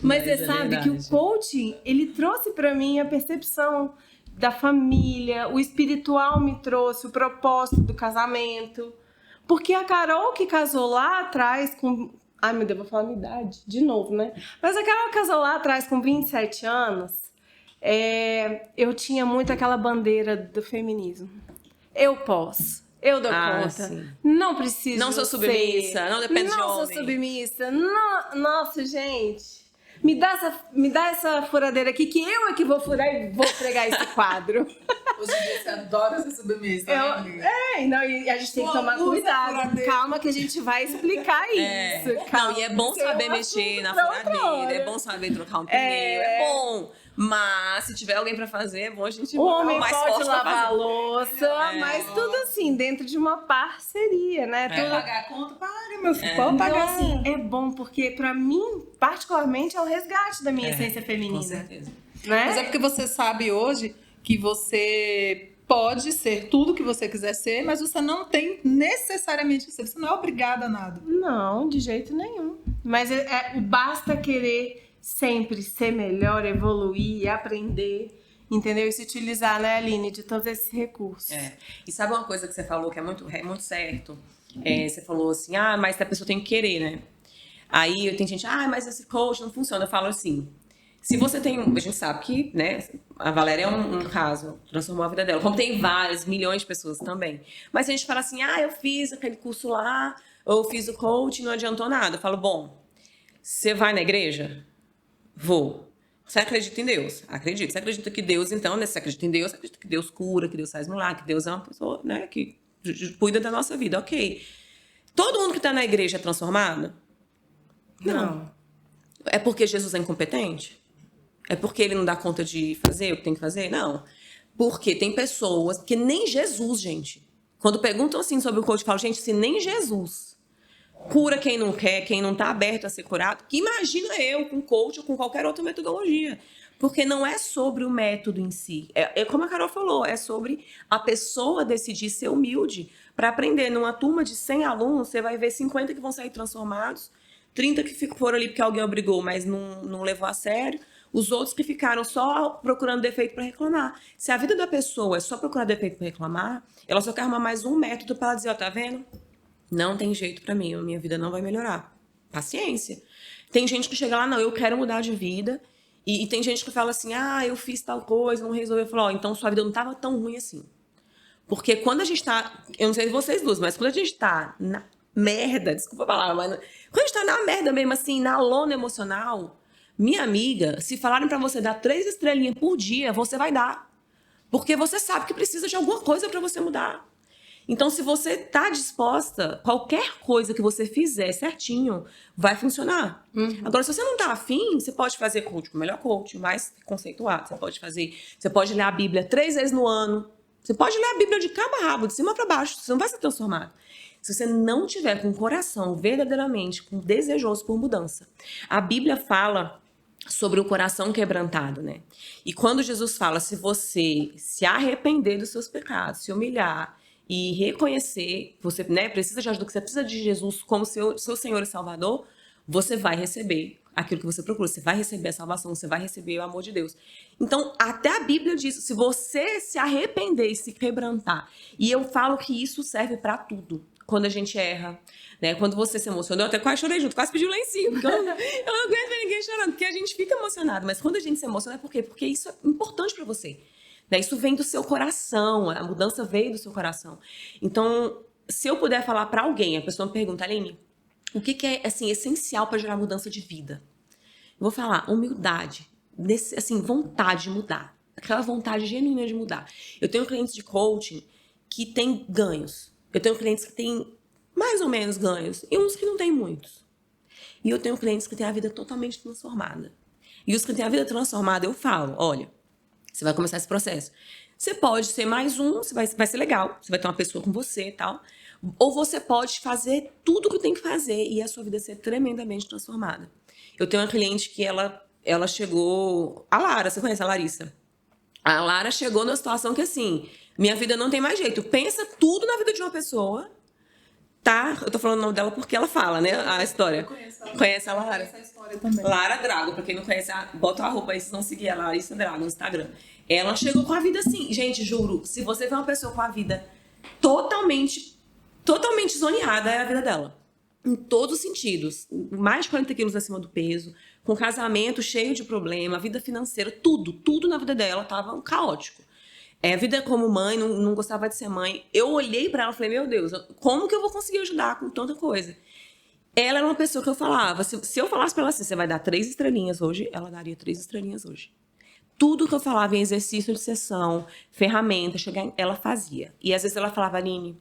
Mas você é sabe verdade. que o coaching, ele trouxe pra mim a percepção da família, o espiritual me trouxe, o propósito do casamento. Porque a Carol que casou lá atrás com... Ai, meu Deus, vou falar a minha idade de novo, né? Mas a Carol casou lá atrás com 27 anos, eu tinha muito aquela bandeira do feminismo. Eu posso. Eu dou conta. Sim. Não preciso. Não sou submissa, não depende de Não homem. sou submissa. Nossa, gente. Me dá essa furadeira aqui que eu é que vou furar e vou pregar esse quadro. Hoje em dia você adora ser submissa, né, amiga? Não, e a gente tem que tomar usa cuidado. furadeira. Calma que a gente vai explicar isso. Não, Calma, e é bom isso é saber um mexer assunto na pra outra furadeira, hora. é bom saber trocar um pneu, é bom. Mas se tiver alguém pra fazer, é bom a gente O botar homem mais pode forte pra lavar a fazer. louça, mas tudo assim, dentro de uma parceria, né? Quer Tudo... pagar a conta? Paga, meu filho. Pode Então, pagar. assim, é bom porque pra mim, particularmente, é um resgate da minha essência feminina. Com certeza. Né? Mas é porque você sabe hoje que você pode ser tudo que você quiser ser, mas você não tem necessariamente que ser. Você não é obrigada a nada. Não, de jeito nenhum. Mas basta querer sempre ser melhor, evoluir, aprender, entendeu? E se utilizar, né, Aline, de todos esses recursos. E sabe uma coisa que você falou que é muito certo? Você falou assim, mas a pessoa tem que querer, né? Aí tem gente, mas esse coach não funciona. Eu falo assim, se você tem... A gente sabe que, né, a Valéria é um caso, transformou a vida dela. Como tem várias, milhões de pessoas também. Mas se a gente fala assim, eu fiz aquele curso lá, eu fiz o coach, não adiantou nada. Eu falo, bom, você vai na igreja? Vou. Você acredita em Deus? Acredito. Você acredita que Deus, então, né? Você acredita em Deus, você acredita que Deus cura, que Deus faz milagre, que Deus é uma pessoa, né, que cuida da nossa vida. Ok. Todo mundo que está na igreja é transformado? Não. É porque Jesus é incompetente? É porque ele não dá conta de fazer o que tem que fazer? Não. Porque tem pessoas que nem Jesus, gente. Quando perguntam assim sobre o coach, eu falo, gente, se nem Jesus cura quem não quer, quem não está aberto a ser curado, que imagina eu com coach ou com qualquer outra metodologia. Porque não é sobre o método em si. É como a Carol falou, é sobre a pessoa decidir ser humilde para aprender. Numa turma de 100 alunos, você vai ver 50 que vão sair transformados, 30 que foram ali porque alguém obrigou, mas não levou a sério, os outros que ficaram só procurando defeito para reclamar. Se a vida da pessoa é só procurar defeito para reclamar, ela só quer arrumar mais um método para ela dizer, tá vendo? Não tem jeito para mim, a minha vida não vai melhorar. Paciência. Tem gente que chega lá, não, eu quero mudar de vida E tem gente que fala assim, eu fiz tal coisa, não resolveu. Eu falo, então sua vida não estava tão ruim assim. Porque quando a gente tá, eu não sei vocês duas, mas quando a gente tá na merda, desculpa a palavra, mas quando a gente tá na merda mesmo, assim, na lona emocional, minha amiga, se falarem pra você dar 3 estrelinhas por dia, você vai dar. Porque você sabe que precisa de alguma coisa pra você mudar. Então, se você tá disposta, qualquer coisa que você fizer certinho, vai funcionar. Agora, se você não tá afim, você pode fazer coach, o melhor coach, mais conceituado. Você pode ler a Bíblia 3 vezes no ano. Você pode ler a Bíblia de cabo a rabo, de cima para baixo, você não vai ser transformado. Se você não tiver com o coração verdadeiramente desejoso por mudança. A Bíblia fala sobre o coração quebrantado, né? E quando Jesus fala, se você se arrepender dos seus pecados, se humilhar e reconhecer, você, né, precisa de ajuda, que você precisa de Jesus como seu Senhor e Salvador, você vai receber aquilo que você procura, você vai receber a salvação, você vai receber o amor de Deus. Então, até a Bíblia diz, se você se arrepender e se quebrantar, e eu falo que isso serve para tudo, quando a gente erra, né? Quando você se emociona, eu até quase chorei junto, quase pedi um lencinho, porque eu não aguento ver ninguém chorando, porque a gente fica emocionado, mas quando a gente se emociona é por quê? Porque isso é importante para você, né? Isso vem do seu coração, a mudança veio do seu coração. Então, se eu puder falar para alguém, a pessoa me pergunta, Aline, o que é, assim, essencial para gerar mudança de vida? Eu vou falar humildade, assim, vontade de mudar. Aquela vontade genuína de mudar. Eu tenho clientes de coaching que têm ganhos. Eu tenho clientes que têm mais ou menos ganhos. E uns que não têm muitos. E eu tenho clientes que têm a vida totalmente transformada. E os que têm a vida transformada, eu falo, olha, você vai começar esse processo. Você pode ser mais um, vai ser legal. Você vai ter uma pessoa com você e tal. Ou você pode fazer tudo o que tem que fazer e a sua vida ser tremendamente transformada. Eu tenho uma cliente que ela chegou... A Lara, você conhece a Larissa? A Lara chegou numa situação que, assim, minha vida não tem mais jeito. Pensa tudo na vida de uma pessoa, tá? Eu tô falando o nome dela porque ela fala, né? A história. Conhece a Lara? Conheço a história também. Lara Drago, pra quem não conhece, bota a roupa aí, vocês vão seguir a Larissa Drago no Instagram. Ela chegou com a vida assim. Gente, juro, se você vê uma pessoa com a vida totalmente zoneada, é a vida dela. Em todos os sentidos. Mais de 40 quilos acima do peso, com casamento cheio de problema, vida financeira, tudo na vida dela tava caótico. A vida como mãe, não gostava de ser mãe. Eu olhei pra ela e falei, meu Deus, como que eu vou conseguir ajudar com tanta coisa? Ela era uma pessoa que eu falava, se eu falasse pra ela assim, você vai dar 3 estrelinhas hoje, ela daria 3 estrelinhas hoje. Tudo que eu falava em exercício de sessão, ferramenta, ela fazia. E às vezes ela falava, Aline,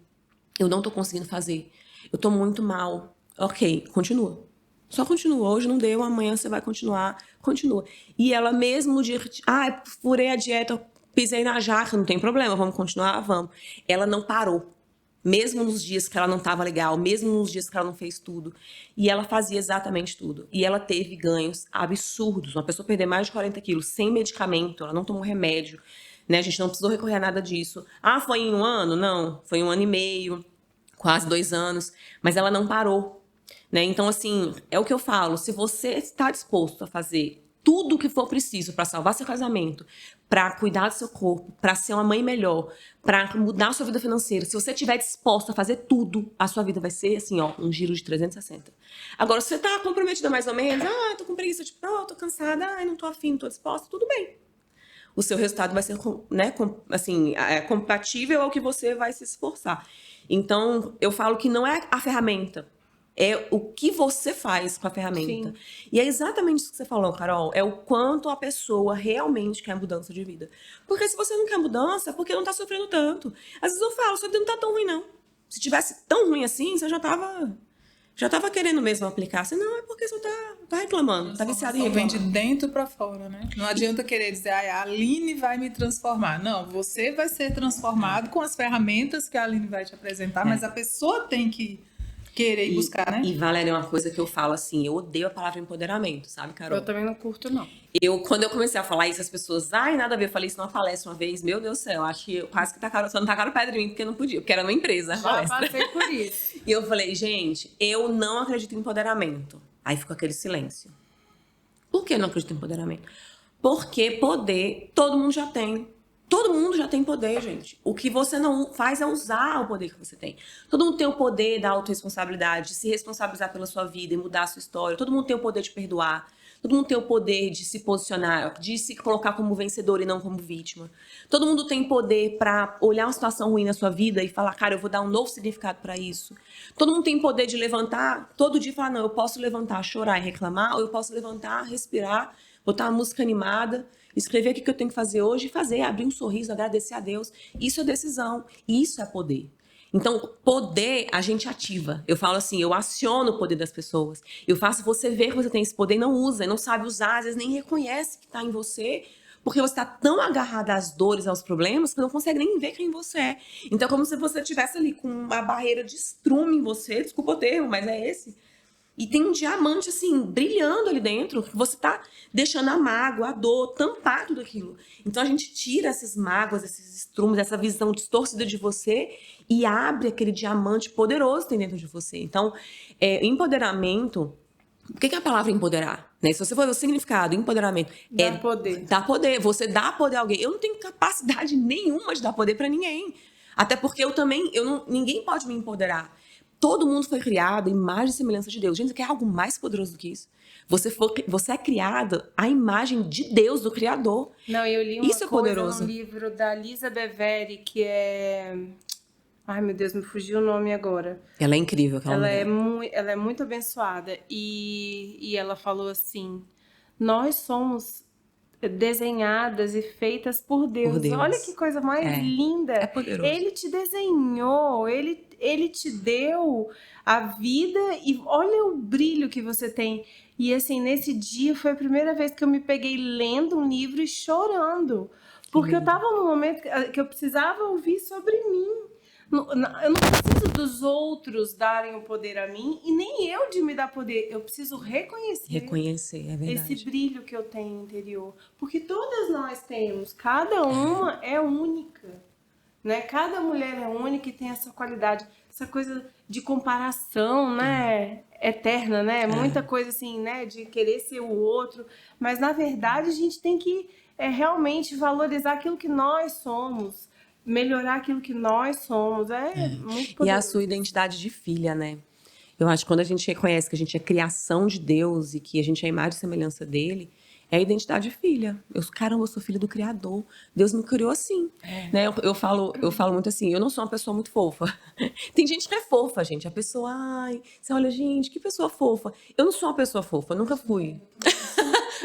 eu não tô conseguindo fazer. Eu tô muito mal. Ok, continua. Só continua. Hoje não deu, amanhã você vai continuar. Continua. E ela mesmo no dia que... furei a dieta, pisei na jaca, não tem problema, vamos continuar? Vamos. Ela não parou. Mesmo nos dias que ela não estava legal, mesmo nos dias que ela não fez tudo. E ela fazia exatamente tudo. E ela teve ganhos absurdos. Uma pessoa perder mais de 40 quilos sem medicamento, ela não tomou remédio, né? A gente não precisou recorrer a nada disso. Foi em um ano? Não. Foi 1 ano e meio, quase 2 anos. Mas ela não parou, né? Então, assim, é o que eu falo. Se você está disposto a fazer tudo o que for preciso para salvar seu casamento, para cuidar do seu corpo, para ser uma mãe melhor, para mudar a sua vida financeira, se você estiver disposta a fazer tudo, a sua vida vai ser, assim, ó, um giro de 360. Agora, se você tá comprometida mais ou menos, tô com preguiça, tô cansada, não tô afim, não tô disposta, tudo bem. O seu resultado vai ser, né, assim, compatível ao que você vai se esforçar. Então, eu falo que não é a ferramenta, é o que você faz com a ferramenta. Sim. E é exatamente isso que você falou, Carol. É o quanto a pessoa realmente quer mudança de vida. Porque se você não quer mudança, é porque não tá sofrendo tanto. Às vezes eu falo, sua vida não tá tão ruim, não. Se tivesse tão ruim assim, você já tava querendo mesmo aplicar. Você não, é porque você tá reclamando, tá viciado em reclamar. Vem de dentro pra fora, né? Não adianta querer dizer, a Aline vai me transformar. Não, você vai ser transformado com as ferramentas que a Aline vai te apresentar, mas a pessoa tem que querer ir buscar, né? E, Valéria, é uma coisa que eu falo assim, eu odeio a palavra empoderamento, sabe, Carol? Eu também não curto, não. Quando eu comecei a falar isso, as pessoas, nada a ver, eu falei isso numa palestra uma vez, meu Deus do céu, acho que quase que só não tacaram pedra em mim, porque eu não podia, porque era numa empresa, a palestra. Já passei por isso. E eu falei, gente, eu não acredito em empoderamento. Aí ficou aquele silêncio. Por que eu não acredito em empoderamento? Porque poder, todo mundo já tem. Todo mundo já tem poder, gente. O que você não faz é usar o poder que você tem. Todo mundo tem o poder da autorresponsabilidade, de se responsabilizar pela sua vida e mudar a sua história. Todo mundo tem o poder de perdoar. Todo mundo tem o poder de se posicionar, de se colocar como vencedor e não como vítima. Todo mundo tem poder para olhar uma situação ruim na sua vida e falar, cara, eu vou dar um novo significado para isso. Todo mundo tem poder de levantar todo dia e falar, não, eu posso levantar, chorar e reclamar, ou eu posso levantar, respirar, botar uma música animada, escrever o que eu tenho que fazer hoje e fazer, abrir um sorriso, agradecer a Deus. Isso é decisão, isso é poder. Então, poder a gente ativa. Eu falo assim, eu aciono o poder das pessoas. Eu faço você ver que você tem esse poder e não usa, não sabe usar, às vezes nem reconhece que está em você, porque você está tão agarrada às dores, aos problemas, que não consegue nem ver quem você é. Então, é como se você estivesse ali com uma barreira de estrume em você, desculpa o termo, mas é esse. E tem um diamante, assim, brilhando ali dentro, que você tá deixando a mágoa, a dor, tampar tudo aquilo. Então, a gente tira essas mágoas, esses estrumes, essa visão distorcida de você e abre aquele diamante poderoso que tem dentro de você. Então, empoderamento... O que é a palavra empoderar? Né? Se você for ver o significado, empoderamento... Dá poder. Dá poder. Você dá poder a alguém. Eu não tenho capacidade nenhuma de dar poder pra ninguém. Até porque ninguém pode me empoderar. Todo mundo foi criado em imagem e semelhança de Deus. Gente, quer algo mais poderoso do que isso? Você é criado à imagem de Deus, do Criador. Não, eu li isso é poderoso. num livro da Lisa Bevere, que é... Ai, meu Deus, me fugiu o nome agora. Ela é incrível. Ela é muito abençoada. E ela falou assim, nós somos desenhadas e feitas por Deus. Por Deus. Olha que coisa mais linda. É poderoso. Ele te desenhou, ele te deu a vida e olha o brilho que você tem. E assim, nesse dia foi a primeira vez que eu me peguei lendo um livro e chorando. Porque eu tava num momento que eu precisava ouvir sobre mim. Eu não preciso dos outros darem o poder a mim e nem eu de me dar poder. Eu preciso reconhecer é verdade. esse brilho que eu tenho interior. Porque todas nós temos, cada uma é única. Né? Cada mulher é única e tem essa qualidade, essa coisa de comparação, né? Eterna, né? Muita coisa assim, né? De querer ser o outro. Mas, na verdade, a gente tem que realmente valorizar aquilo que nós somos. Melhorar aquilo que nós somos. Muito poderoso. E a sua identidade de filha, né? Eu acho que quando a gente reconhece que a gente é criação de Deus e que a gente é a imagem e semelhança dele, é a identidade de filha. Caramba, eu sou filha do Criador. Deus me criou assim. Né? Eu falo muito assim, eu não sou uma pessoa muito fofa. Tem gente que é fofa, gente. A pessoa, você olha, gente, que pessoa fofa. Eu não sou uma pessoa fofa, nunca fui.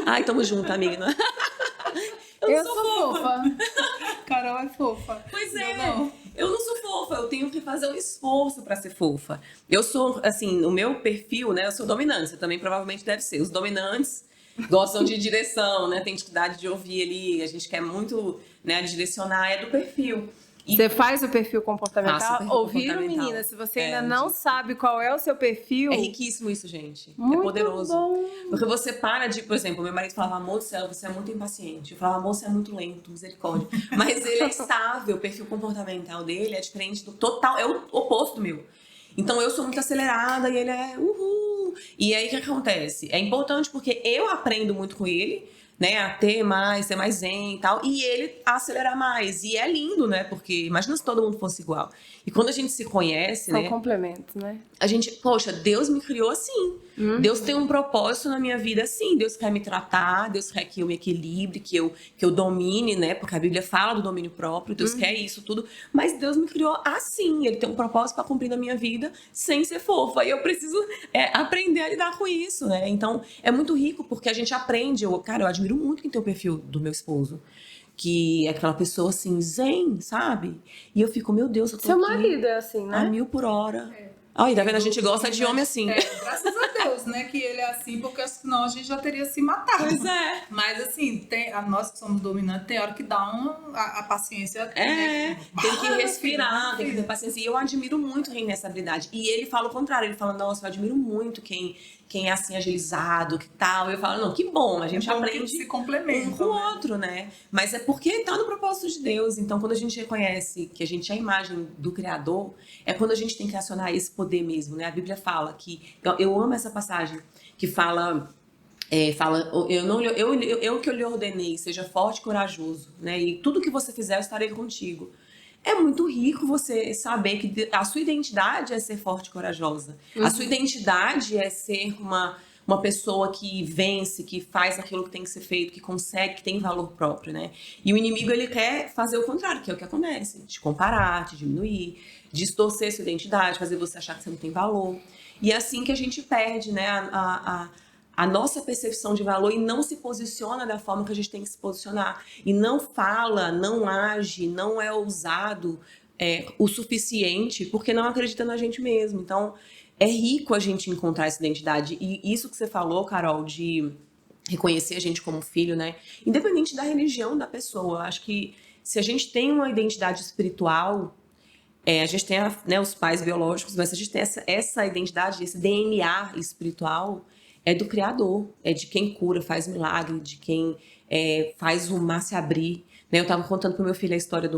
Ai, tamo junto, amiga. Eu sou fofa. Carol é fofa. Pois é. Eu não sou fofa, eu tenho que fazer um esforço pra ser fofa. Eu sou, assim, o meu perfil, né? Eu sou dominante, você também provavelmente deve ser. Os dominantes gostam de direção, né? Tem dificuldade de ouvir ali, a gente quer muito, né, direcionar, é do perfil. Você faz o perfil comportamental? Faço o perfil Ouviram, comportamental. menina? Se você ainda não sabe qual é o seu perfil... É riquíssimo isso, gente. Muito é poderoso. Bom. Porque você para de... Por exemplo, meu marido falava, amor do céu, você é muito impaciente. Eu falava, amor, você é muito lento, misericórdia. Mas ele é estável, o perfil comportamental dele é diferente do total... É o oposto do meu. Então, eu sou muito acelerada e ele é uhul. E aí, o que acontece? É importante porque eu aprendo muito com ele, né, a ter mais, ser mais zen e tal, e ele a acelerar mais. E é lindo, né, porque imagina se todo mundo fosse igual. E quando a gente se conhece, São né... complementos, né? A gente, poxa, Deus me criou assim. Deus tem um propósito na minha vida assim. Deus quer me tratar, Deus quer que eu me equilibre, que eu domine, né? Porque a Bíblia fala do domínio próprio, Deus quer isso tudo. Mas Deus me criou assim. Ele tem um propósito para cumprir na minha vida sem ser fofa. E eu preciso aprender a lidar com isso, né? Então, é muito rico porque a gente aprende. Eu admiro muito quem tem o perfil do meu esposo. Que é aquela pessoa assim, zen, sabe? E eu fico, meu Deus, eu tô Seu aqui marido é assim, né? a 1000 por hora. Ai, tá vendo? A gente gosta de homem assim. Graças a Deus, né? Que ele é assim, porque senão a gente já teria se matado. Pois é. Mas assim, nós que somos dominantes, tem hora que dá a paciência. Tem que respirar, tem que ter paciência. E eu admiro muito quem tem essa habilidade. E ele fala o contrário, ele fala, nossa, eu admiro muito quem é assim, agilizado, que tal. Eu falo, não, que bom, a gente aprende se complementa, um com o outro, né? Mas é porque tá no propósito de Deus. Então, quando a gente reconhece que a gente é a imagem do Criador, é quando a gente tem que acionar esse poder mesmo, né? A Bíblia fala que... Eu amo essa passagem que fala... eu que eu lhe ordenei, seja forte e corajoso, né? E tudo que você fizer, eu estarei contigo. É muito rico você saber que a sua identidade é ser forte e corajosa. A sua identidade é ser uma uma pessoa que vence, que faz aquilo que tem que ser feito, que consegue, que tem valor próprio, né? E o inimigo, ele quer fazer o contrário, que é o que acontece. Te comparar, te diminuir, distorcer sua identidade, fazer você achar que você não tem valor. E é assim que a gente perde, né, a nossa percepção de valor e não se posiciona da forma que a gente tem que se posicionar. E não fala, não age, não é ousado o suficiente porque não acredita na gente mesmo. Então, é rico a gente encontrar essa identidade. E isso que você falou, Carol, de reconhecer a gente como filho, né? Independente da religião da pessoa. Eu acho que se a gente tem uma identidade espiritual, a gente tem né, os pais biológicos, mas a gente tem essa identidade, esse DNA espiritual, é do Criador, é de quem cura, faz milagre, de quem faz o mar se abrir. Né? Eu tava contando pro meu filho a história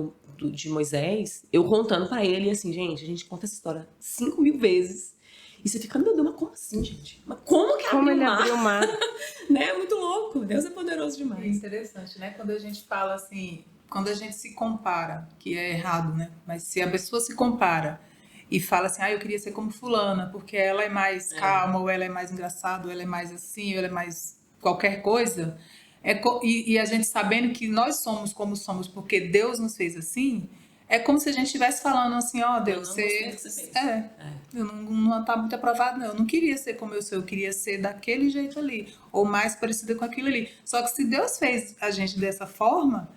de Moisés, eu contando pra ele, assim, gente, a gente conta essa história 5.000 vezes. E você fica, meu Deus, mas como assim, gente? Mas como que como abriu ele o mar? abriu o mar? Né? É muito louco, Deus é poderoso É demais. interessante, né? Quando a gente fala assim, quando a gente se compara, que é errado, né? Mas se a pessoa se compara e fala assim, eu queria ser como fulana, porque ela é mais calma, ou ela é mais engraçada, ou ela é mais assim, ou ela é mais qualquer coisa, e a gente sabendo que nós somos como somos porque Deus nos fez assim, é como se a gente estivesse falando assim, Deus, eu não tá muito aprovado, não. Eu não queria ser como eu sou, eu queria ser daquele jeito ali, ou mais parecida com aquilo ali. Só que se Deus fez a gente dessa forma,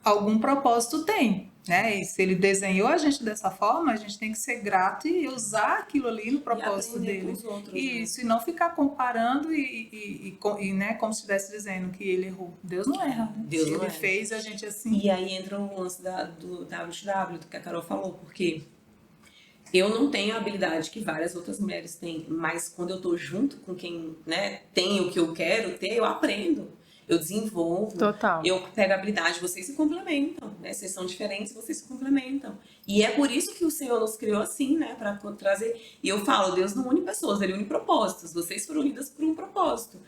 algum propósito tem, né? E se ele desenhou a gente dessa forma, a gente tem que ser grato e usar aquilo ali no propósito dele. Isso, e não ficar comparando e né, como se estivesse dizendo que ele errou. Deus não erra, né? Deus não ele fez a gente assim. E aí entra o lance do WTW, do que a Carol falou, porque eu não tenho a habilidade que várias outras mulheres têm, mas quando eu tô junto com quem, né, tem o que eu quero ter, eu aprendo. Eu desenvolvo, Total. Eu pego a habilidade, vocês se complementam, né? Vocês são diferentes, vocês se complementam. E é por isso que o Senhor nos criou assim, né? Para trazer. E eu falo, Deus não une pessoas, Ele une propósitos. Vocês foram unidas por um propósito.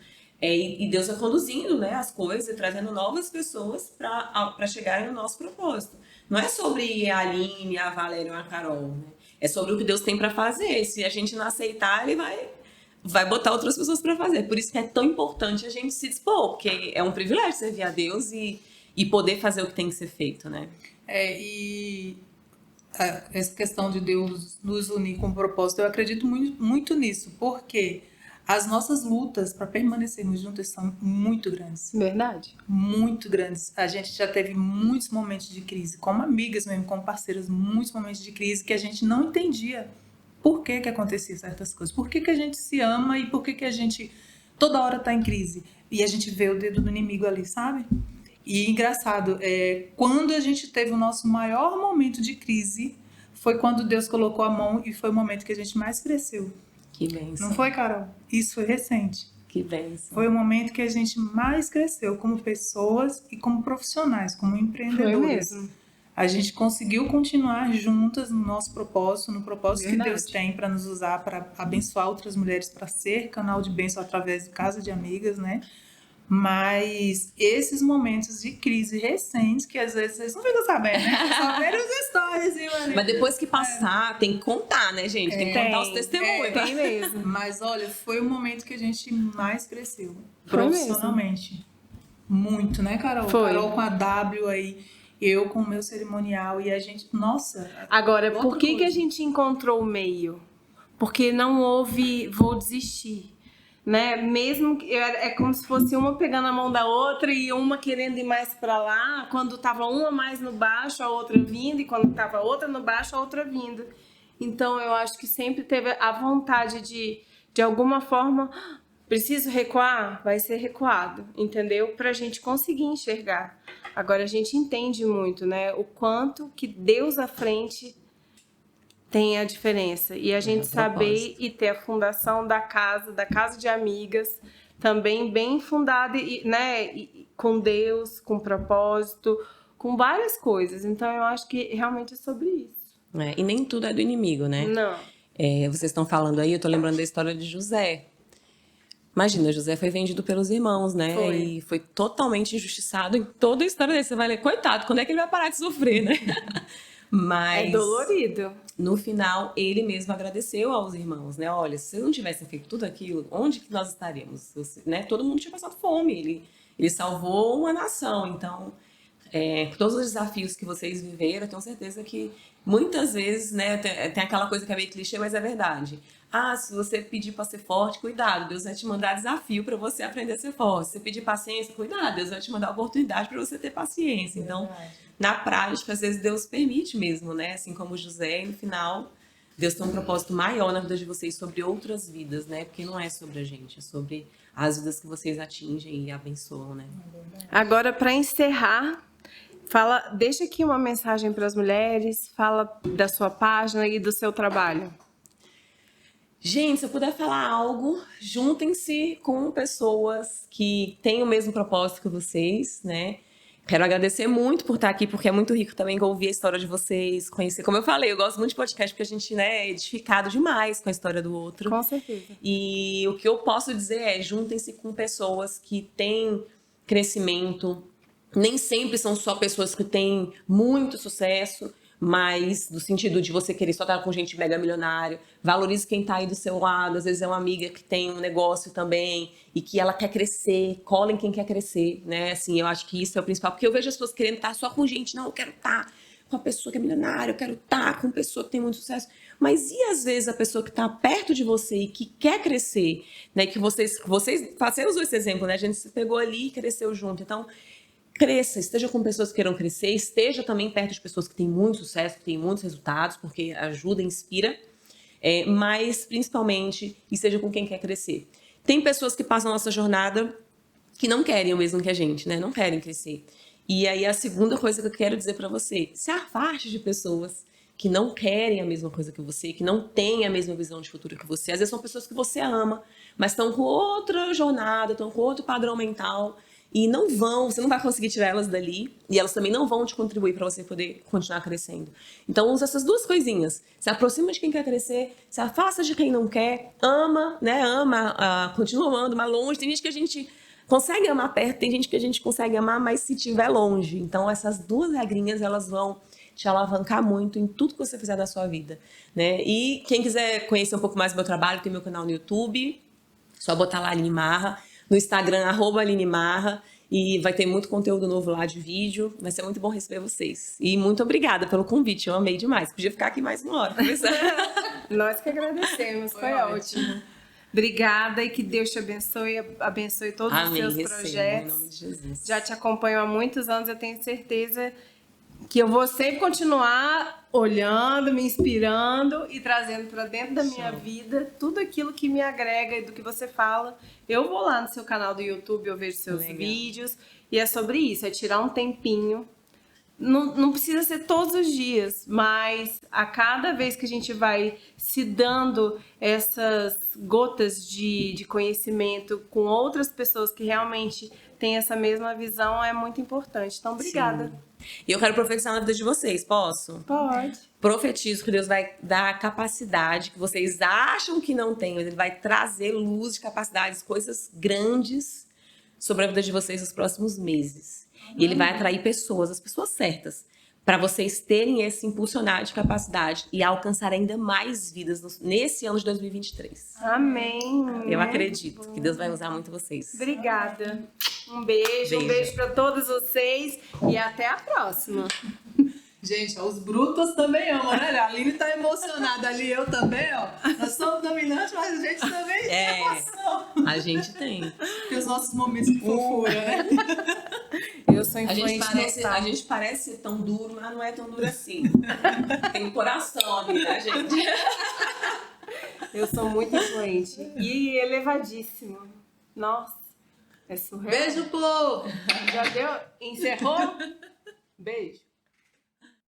E Deus vai conduzindo, né, as coisas, trazendo novas pessoas para chegarem no nosso propósito. Não é sobre a Aline, a Valéria ou a Carol, né? É sobre o que Deus tem para fazer. Se a gente não aceitar, Ele vai botar outras pessoas para fazer. Por isso que é tão importante a gente se dispor, porque é um privilégio servir a Deus e poder fazer o que tem que ser feito, né? Essa questão de Deus nos unir com um propósito, eu acredito muito, muito nisso, porque as nossas lutas para permanecermos juntas são muito grandes. Verdade. Muito grandes. A gente já teve muitos momentos de crise, como amigas mesmo, como parceiras, muitos momentos de crise que a gente não entendia por que acontecia certas coisas, por que a gente se ama e por que a gente toda hora está em crise. E a gente vê o dedo do inimigo ali, sabe? E engraçado, quando a gente teve o nosso maior momento de crise, foi quando Deus colocou a mão e foi o momento que a gente mais cresceu. Que bênção. Não foi, Carol? Isso foi recente. Que bênção. Foi o momento que a gente mais cresceu como pessoas e como profissionais, como empreendedoras. Foi mesmo. A gente conseguiu continuar juntas no nosso propósito, no propósito Verdade. que Deus tem para nos usar, para abençoar outras mulheres, para ser canal de bênção através de Casa de Amigas, né? Mas esses momentos de crise recentes, que às vezes vocês não ficam sabendo, né? Só verem os stories. Mas depois que passar, tem que contar, né, gente? Tem que contar os testemunhos. Tem mesmo. Mas olha, foi o momento que a gente mais cresceu, Foi profissionalmente. Muito, né, Carol? Foi. Carol com a W aí, eu com o meu cerimonial e a gente, nossa. Agora, outra por que coisa. a gente encontrou o meio? Porque não houve vou desistir, né? Mesmo que é como se fosse uma pegando a mão da outra e uma querendo ir mais para lá, quando tava uma mais no baixo, a outra vindo, e quando tava a outra no baixo, a outra vindo. Então eu acho que sempre teve a vontade de alguma forma, preciso recuar, vai ser recuado, entendeu? Pra gente conseguir enxergar. Agora a gente entende muito, né? O quanto que Deus à frente tem a diferença. E a gente saber e ter a fundação da casa de amigas, também bem fundada, né? Com Deus, com propósito, com várias coisas. Então eu acho que realmente é sobre isso. E nem tudo é do inimigo, né? Não. Vocês estão falando aí, eu tô lembrando da história de José. Imagina, José foi vendido pelos irmãos, né? Foi. E foi totalmente injustiçado em toda a história dele. Você vai ler, coitado, quando é que ele vai parar de sofrer, né? Mas É dolorido. no final, ele mesmo agradeceu aos irmãos, né? Olha, se vocês não tivessem feito tudo aquilo, onde que nós estaríamos? Né? Todo mundo tinha passado fome, ele salvou uma nação. Então, todos os desafios que vocês viveram, eu tenho certeza que muitas vezes, né, tem aquela coisa que é meio clichê, mas é verdade. Ah, se você pedir para ser forte, cuidado, Deus vai te mandar desafio para você aprender a ser forte. Se você pedir paciência, cuidado, Deus vai te mandar oportunidade para você ter paciência. Então, na prática, às vezes Deus permite mesmo, né? Assim como José, e no final, Deus tem um propósito maior na vida de vocês sobre outras vidas, né? Porque não é sobre a gente, é sobre as vidas que vocês atingem e abençoam, né? Agora, para encerrar, deixa aqui uma mensagem para as mulheres, fala da sua página e do seu trabalho. Gente, se eu puder falar algo, juntem-se com pessoas que têm o mesmo propósito que vocês, né? Quero agradecer muito por estar aqui, porque é muito rico também ouvir a história de vocês, conhecer. Como eu falei, eu gosto muito de podcast, porque a gente, né, é edificado demais com a história do outro. Com certeza. E o que eu posso dizer é, juntem-se com pessoas que têm crescimento. Nem sempre são só pessoas que têm muito sucesso, mas no sentido de você querer só estar com gente mega milionária. Valorize quem tá aí do seu lado. Às vezes é uma amiga que tem um negócio também e que ela quer crescer. Cola em quem quer crescer, né? Assim, eu acho que isso é o principal. Porque eu vejo as pessoas querendo estar só com gente. Não, eu quero estar com a pessoa que é milionária. Eu quero estar com uma pessoa que tem muito sucesso. Mas e às vezes a pessoa que tá perto de você e que quer crescer, né? Que você usou esse exemplo, né? A gente se pegou ali e cresceu junto. Então, cresça, esteja com pessoas que queiram crescer, esteja também perto de pessoas que têm muito sucesso, que têm muitos resultados, porque ajuda, inspira, mas principalmente esteja com quem quer crescer. Tem pessoas que passam a nossa jornada que não querem o mesmo que a gente, né? Não querem crescer. E aí a segunda coisa que eu quero dizer para você, se afaste de pessoas que não querem a mesma coisa que você, que não têm a mesma visão de futuro que você. Às vezes são pessoas que você ama, mas estão com outra jornada, estão com outro padrão mental. E você não vai conseguir tirar elas dali, e elas também não vão te contribuir para você poder continuar crescendo. Então, usa essas duas coisinhas. Se aproxima de quem quer crescer, se afasta de quem não quer, ama, né? Continua amando, mas longe. Tem gente que a gente consegue amar perto, tem gente que a gente consegue amar, mas se estiver longe. Então, essas duas regrinhas, elas vão te alavancar muito em tudo que você fizer da sua vida, né? E quem quiser conhecer um pouco mais do meu trabalho, tem meu canal no YouTube, só botar lá Aline Marra. No Instagram, @AlineMarra, e vai ter muito conteúdo novo lá de vídeo. Vai ser muito bom receber vocês. E muito obrigada pelo convite, eu amei demais. Podia ficar aqui mais uma hora conversando. Nós que agradecemos, foi ótimo. Obrigada e que Deus te abençoe todos os seus projetos. Em nome de Jesus. Já te acompanho há muitos anos, eu tenho certeza que eu vou sempre continuar olhando, me inspirando e trazendo para dentro da minha vida tudo aquilo que me agrega e do que você fala. Eu vou lá no seu canal do YouTube, eu vejo seus vídeos e é sobre isso, é tirar um tempinho. Não precisa ser todos os dias, mas a cada vez que a gente vai se dando essas gotas de conhecimento com outras pessoas que realmente têm essa mesma visão, é muito importante. Então, obrigada. Sim. E eu quero profetizar na vida de vocês, posso? Pode. Profetizo que Deus vai dar a capacidade que vocês acham que não têm, mas Ele vai trazer luz de capacidades, coisas grandes sobre a vida de vocês nos próximos meses. E Ele vai atrair pessoas, as pessoas certas, para vocês terem esse impulsionar de capacidade e alcançar ainda mais vidas nesse ano de 2023. Amém. Eu acredito que Deus vai usar muito vocês. Obrigada. Um beijo para todos vocês e até a próxima. Gente, os brutos também amam, né? A Aline tá emocionada ali, eu também, ó. Nós somos dominantes, mas a gente também tem emoção. A gente tem. Tem os nossos momentos de fofura, né? Eu sou influente. A gente parece tão duro, mas não é tão duro assim. Tem um coração ali, né, gente? Eu sou muito influente e elevadíssimo. Nossa, é surreal. Beijo, povo! Já deu? Encerrou? Beijo.